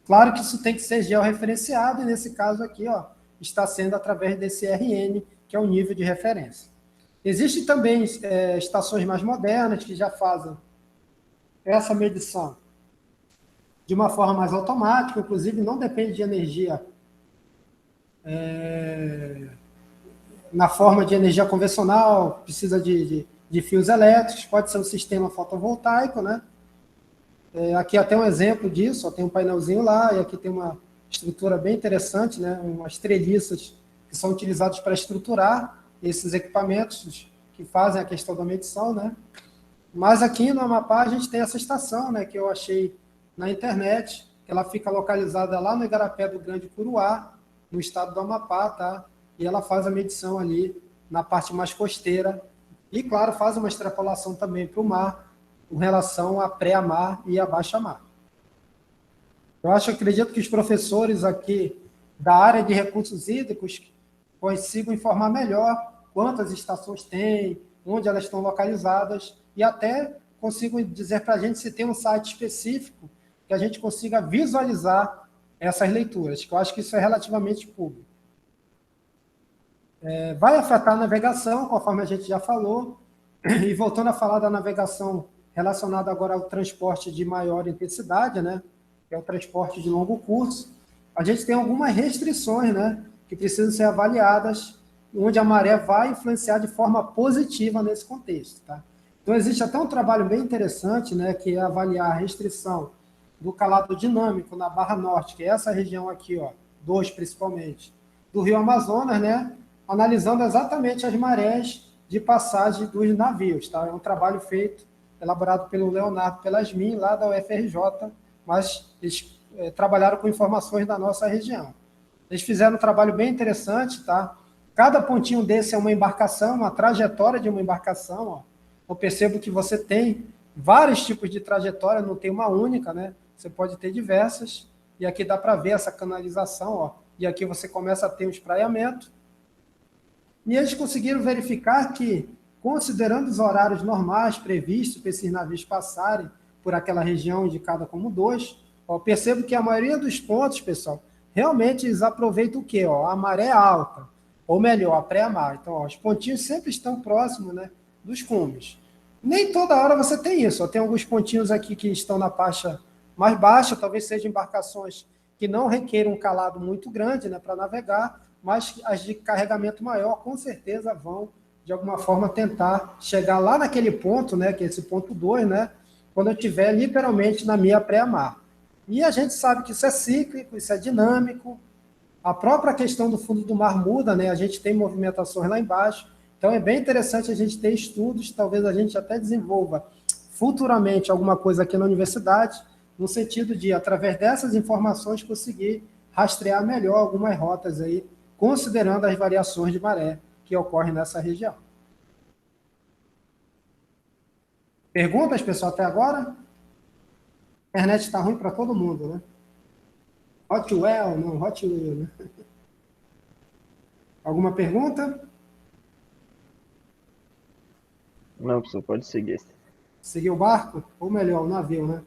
Claro que isso tem que ser georreferenciado, e nesse caso aqui, ó, está sendo através desse RN, que é o nível de referência. Existem também estações mais modernas que já fazem essa medição de uma forma mais automática, inclusive não depende de energia na forma de energia convencional, precisa de fios elétricos, pode ser um sistema fotovoltaico, né? Aqui até um exemplo disso, ó, tem um painelzinho lá, e aqui tem uma estrutura bem interessante, né? Umas treliças que são utilizadas para estruturar esses equipamentos que fazem a questão da medição, né? Mas aqui no Amapá a gente tem essa estação, né, que eu achei na internet, que ela fica localizada lá no Igarapé do Grande Curuá, no estado do Amapá, tá? E ela faz a medição ali na parte mais costeira e, claro, faz uma extrapolação também para o mar com relação a pré-mar e a baixa-mar. Acredito que os professores aqui da área de recursos hídricos consigam informar melhor quantas estações tem, onde elas estão localizadas, e até consigam dizer para a gente se tem um site específico que a gente consiga visualizar essas leituras, que eu acho que isso é relativamente público. Vai afetar a navegação, conforme a gente já falou, e voltando a falar da navegação relacionada agora ao transporte de maior intensidade, né, que é o transporte de longo curso, a gente tem algumas restrições, né, que precisam ser avaliadas, onde a maré vai influenciar de forma positiva nesse contexto. Tá? Então, existe até um trabalho bem interessante, né, que é avaliar a restrição do calado dinâmico na Barra Norte, que é essa região aqui, ó, 2 principalmente, do Rio Amazonas, né, analisando exatamente as marés de passagem dos navios. Tá? É um trabalho feito, elaborado pelo Leonardo Pelasmin, lá da UFRJ, mas eles trabalharam com informações da nossa região. Eles fizeram um trabalho bem interessante, tá? Cada pontinho desse é uma embarcação, uma trajetória de uma embarcação, ó. Eu percebo que você tem vários tipos de trajetória, não tem uma única, né? Você pode ter diversas, e aqui dá para ver essa canalização, ó. E aqui você começa a ter um espraiamento. E eles conseguiram verificar que, considerando os horários normais previstos para esses navios passarem por aquela região indicada como 2, ó, percebo que a maioria dos pontos, pessoal, realmente eles aproveitam o quê? Ó, a maré alta, ou melhor, a pré-mar. Então, ó, os pontinhos sempre estão próximos, né, dos cumes. Nem toda hora você tem isso. Ó, tem alguns pontinhos aqui que estão na faixa mais baixa, talvez sejam embarcações que não requeram um calado muito grande, né, para navegar, mas as de carregamento maior, com certeza, vão, de alguma forma, tentar chegar lá naquele ponto, né, que é esse ponto 2, né, quando eu estiver literalmente na minha pré-mar. E a gente sabe que isso é cíclico, isso é dinâmico, a própria questão do fundo do mar muda, né, a gente tem movimentações lá embaixo, então é bem interessante a gente ter estudos, talvez a gente até desenvolva futuramente alguma coisa aqui na universidade, no sentido de, através dessas informações, conseguir rastrear melhor algumas rotas aí, considerando as variações de maré que ocorrem nessa região. Perguntas, pessoal, até agora? A internet está ruim para todo mundo, né? Hotwell, não, Hotwell, né? Alguma pergunta? Não, professor, pode seguir. Seguir o barco? Ou melhor, o navio, né?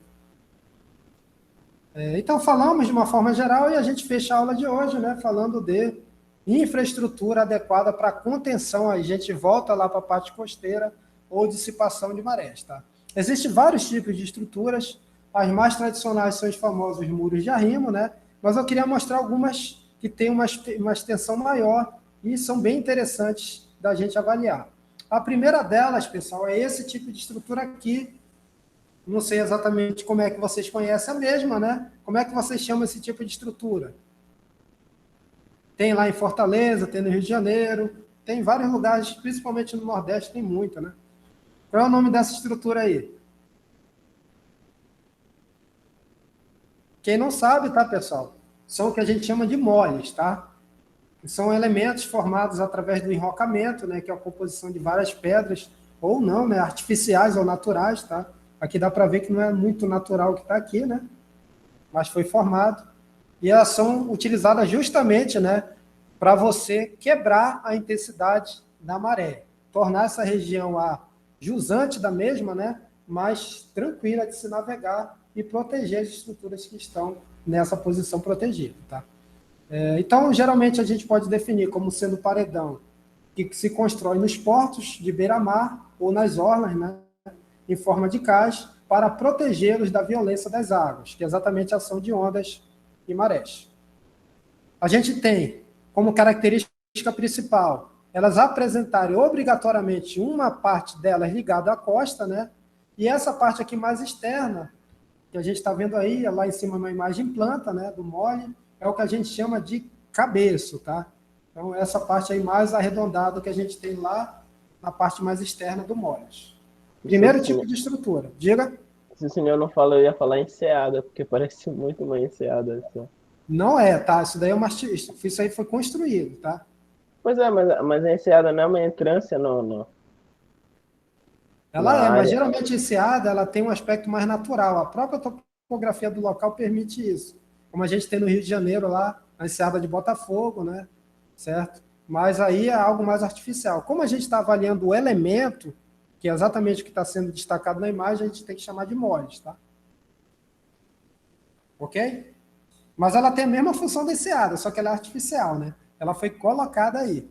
Então, falamos de uma forma geral e a gente fecha a aula de hoje, né, falando de infraestrutura adequada para contenção. A gente volta lá para a parte costeira ou dissipação de marés. Tá? Existem vários tipos de estruturas. As mais tradicionais são os famosos muros de arrimo, né? Mas eu queria mostrar algumas que têm uma extensão maior e são bem interessantes da gente avaliar. A primeira delas, pessoal, é esse tipo de estrutura aqui. Não sei exatamente como é que vocês conhecem a mesma, né? Como é que vocês chamam esse tipo de estrutura? Tem lá em Fortaleza, tem no Rio de Janeiro, tem em vários lugares, principalmente no Nordeste, tem muita, né? Qual é o nome dessa estrutura aí? Quem não sabe, tá, pessoal? São o que a gente chama de moles, tá? São elementos formados através do enrocamento, né? Que é a composição de várias pedras, ou não, né? Artificiais ou naturais, tá? Aqui dá para ver que não é muito natural o que está aqui, né? Mas foi formado. E elas são utilizadas justamente, né, para você quebrar a intensidade da maré. Tornar essa região a jusante da mesma, né, mais tranquila de se navegar e proteger as estruturas que estão nessa posição protegida. Tá? Então, geralmente, a gente pode definir como sendo paredão que se constrói nos portos de beira-mar ou nas orlas, né, em forma de cais, para protegê-los da violência das águas, que é exatamente a ação de ondas e marés. A gente tem como característica principal elas apresentarem obrigatoriamente uma parte delas ligada à costa, né? E essa parte aqui mais externa, que a gente está vendo aí, lá em cima na imagem planta, né, do mole, é o que a gente chama de cabeço, tá? Então, essa parte aí mais arredondada que a gente tem lá na parte mais externa do mole. Primeiro tipo de estrutura. Diga. Se o senhor não fala, eu ia falar enseada, porque parece muito uma enseada. Assim. Não é, tá? Isso daí é uma, isso aí foi construído, tá? Pois é, mas a enseada não é uma entrância na Ela é, mas área. geralmente a enseada ela tem um aspecto mais natural. A própria topografia do local permite isso. Como a gente tem no Rio de Janeiro lá, a enseada de Botafogo, né? Certo? Mas aí é algo mais artificial. Como a gente está avaliando o elemento, que é exatamente o que está sendo destacado na imagem, a gente tem que chamar de moles, tá? Ok? Mas ela tem a mesma função da enseada, só que ela é artificial, né? Ela foi colocada aí.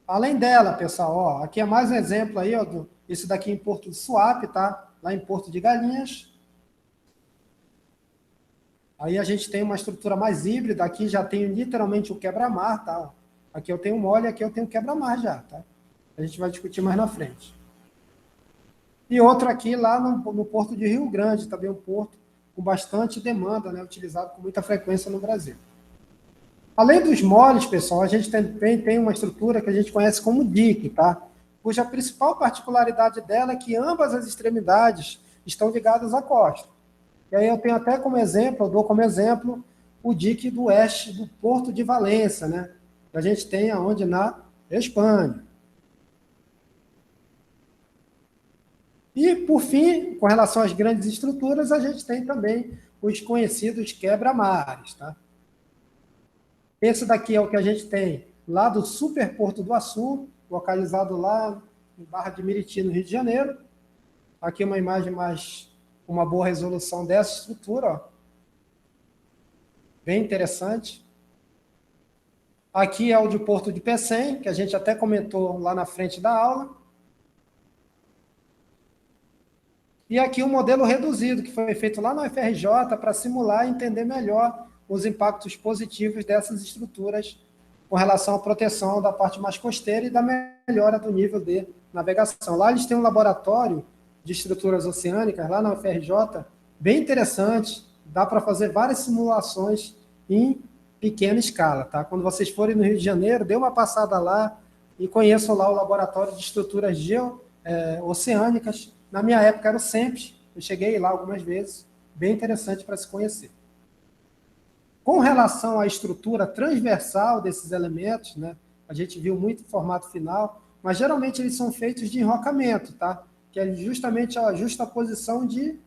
Além dela, pessoal, ó, aqui é mais um exemplo aí, ó, esse daqui em Porto de Suape, tá? Lá em Porto de Galinhas. Aí a gente tem uma estrutura mais híbrida, aqui já tem literalmente o quebra-mar, tá? Aqui eu tenho mole, aqui eu tenho quebra-mar já, tá? A gente vai discutir mais na frente. E outro aqui lá no Porto de Rio Grande, também um porto com bastante demanda, né? Utilizado com muita frequência no Brasil. Além dos moles, pessoal, a gente também tem uma estrutura que a gente conhece como dique, tá? Cuja principal particularidade dela é que ambas as extremidades estão ligadas à costa. E aí eu tenho até como exemplo, eu dou como exemplo o dique do oeste do Porto de Valença, né? Que a gente tem aonde na Espanha. E, por fim, com relação às grandes estruturas, a gente tem também os conhecidos quebra-mares, tá? Esse daqui é o que a gente tem lá do Super Porto do Açu, localizado lá em Barra de Miriti, no Rio de Janeiro. Aqui uma imagem mais, uma boa resolução dessa estrutura, ó. Bem interessante. Aqui é o de Porto de Pecém, que a gente até comentou lá na frente da aula. E aqui um modelo reduzido, que foi feito lá no UFRJ para simular e entender melhor os impactos positivos dessas estruturas com relação à proteção da parte mais costeira e da melhora do nível de navegação. Lá eles têm um laboratório de estruturas oceânicas, lá na UFRJ, bem interessante, dá para fazer várias simulações em pequena escala. Tá? Quando vocês forem no Rio de Janeiro, dê uma passada lá e conheçam lá o laboratório de estruturas oceânicas. Na minha época era o SEMPES, eu cheguei lá algumas vezes, bem interessante para se conhecer. Com relação à estrutura transversal desses elementos, né, a gente viu muito em formato final, mas geralmente eles são feitos de enrocamento, tá? Que é justamente a justaposição de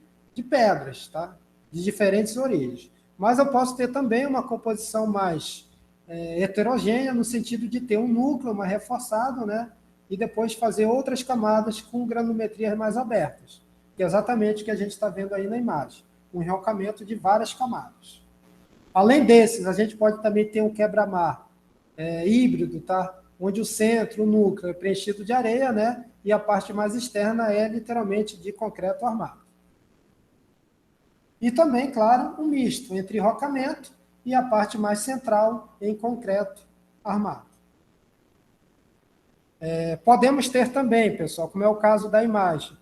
pedras, tá? De diferentes origens. Mas eu posso ter também uma composição mais heterogênea, no sentido de ter um núcleo mais reforçado, né? E depois fazer outras camadas com granulometrias mais abertas, que é exatamente o que a gente está vendo aí na imagem, um enrocamento de várias camadas. Além desses, a gente pode também ter um quebra-mar híbrido, tá? Onde o centro, o núcleo, é preenchido de areia, né? E a parte mais externa é literalmente de concreto armado. E também, claro, um misto entre enrocamento e a parte mais central em concreto armado. Podemos ter também, pessoal, como é o caso da imagem,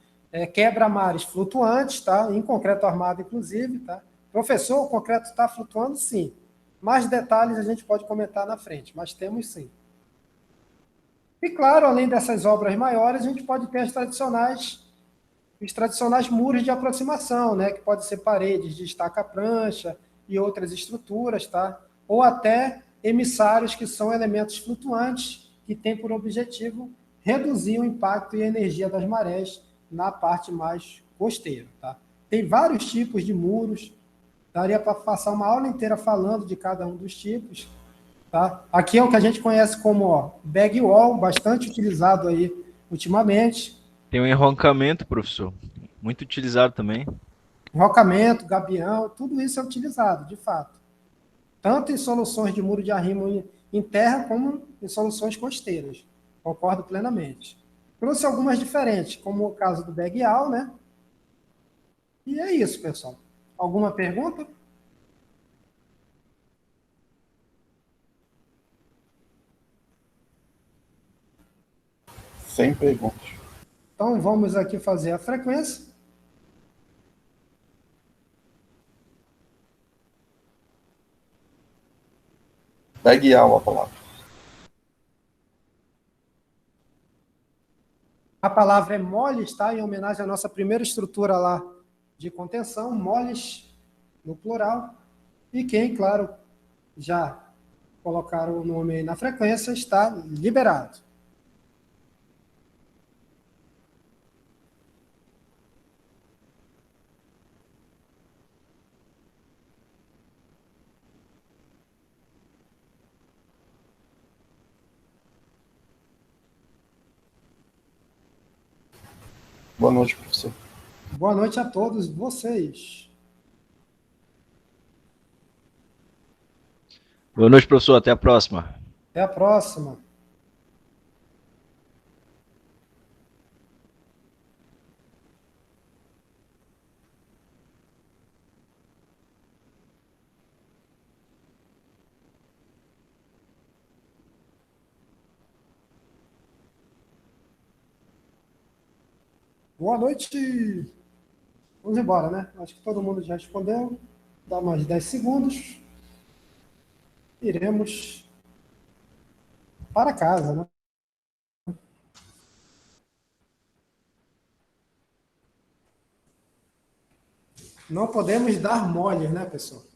quebra-mares flutuantes, tá? Em concreto armado, inclusive, tá? Professor, o concreto está flutuando? Sim. Mais detalhes a gente pode comentar na frente, mas temos sim. E, claro, além dessas obras maiores, a gente pode ter os tradicionais muros de aproximação, né? Que pode ser paredes de estaca-prancha e outras estruturas, tá? Ou até emissários, que são elementos flutuantes, que têm por objetivo reduzir o impacto e a energia das marés na parte mais costeira, tá? Tem vários tipos de muros, daria para passar uma aula inteira falando de cada um dos tipos. Tá? Aqui é o que a gente conhece como bag wall, bastante utilizado aí ultimamente. Tem um enroncamento, professor. Muito utilizado também. Enrocamento, gabião, tudo isso é utilizado, de fato. Tanto em soluções de muro de arrimo em terra, como em soluções costeiras. Concordo plenamente. Trouxe algumas diferentes, como o caso do bag wall, né? E é isso, pessoal. Alguma pergunta? Sem perguntas. Então, vamos aqui fazer a frequência. Pegue a palavra. A palavra é moles, tá? Em homenagem à nossa primeira estrutura lá de contenção, moles no plural. E quem, claro, já colocaram o nome aí na frequência, está liberado. Boa noite, professor. Boa noite a todos vocês. Boa noite, professor. Até a próxima. Até a próxima. Boa noite. Vamos embora, né? Acho que todo mundo já respondeu. Dá mais 10 segundos. Iremos para casa, né? Não podemos dar mole, né, pessoal?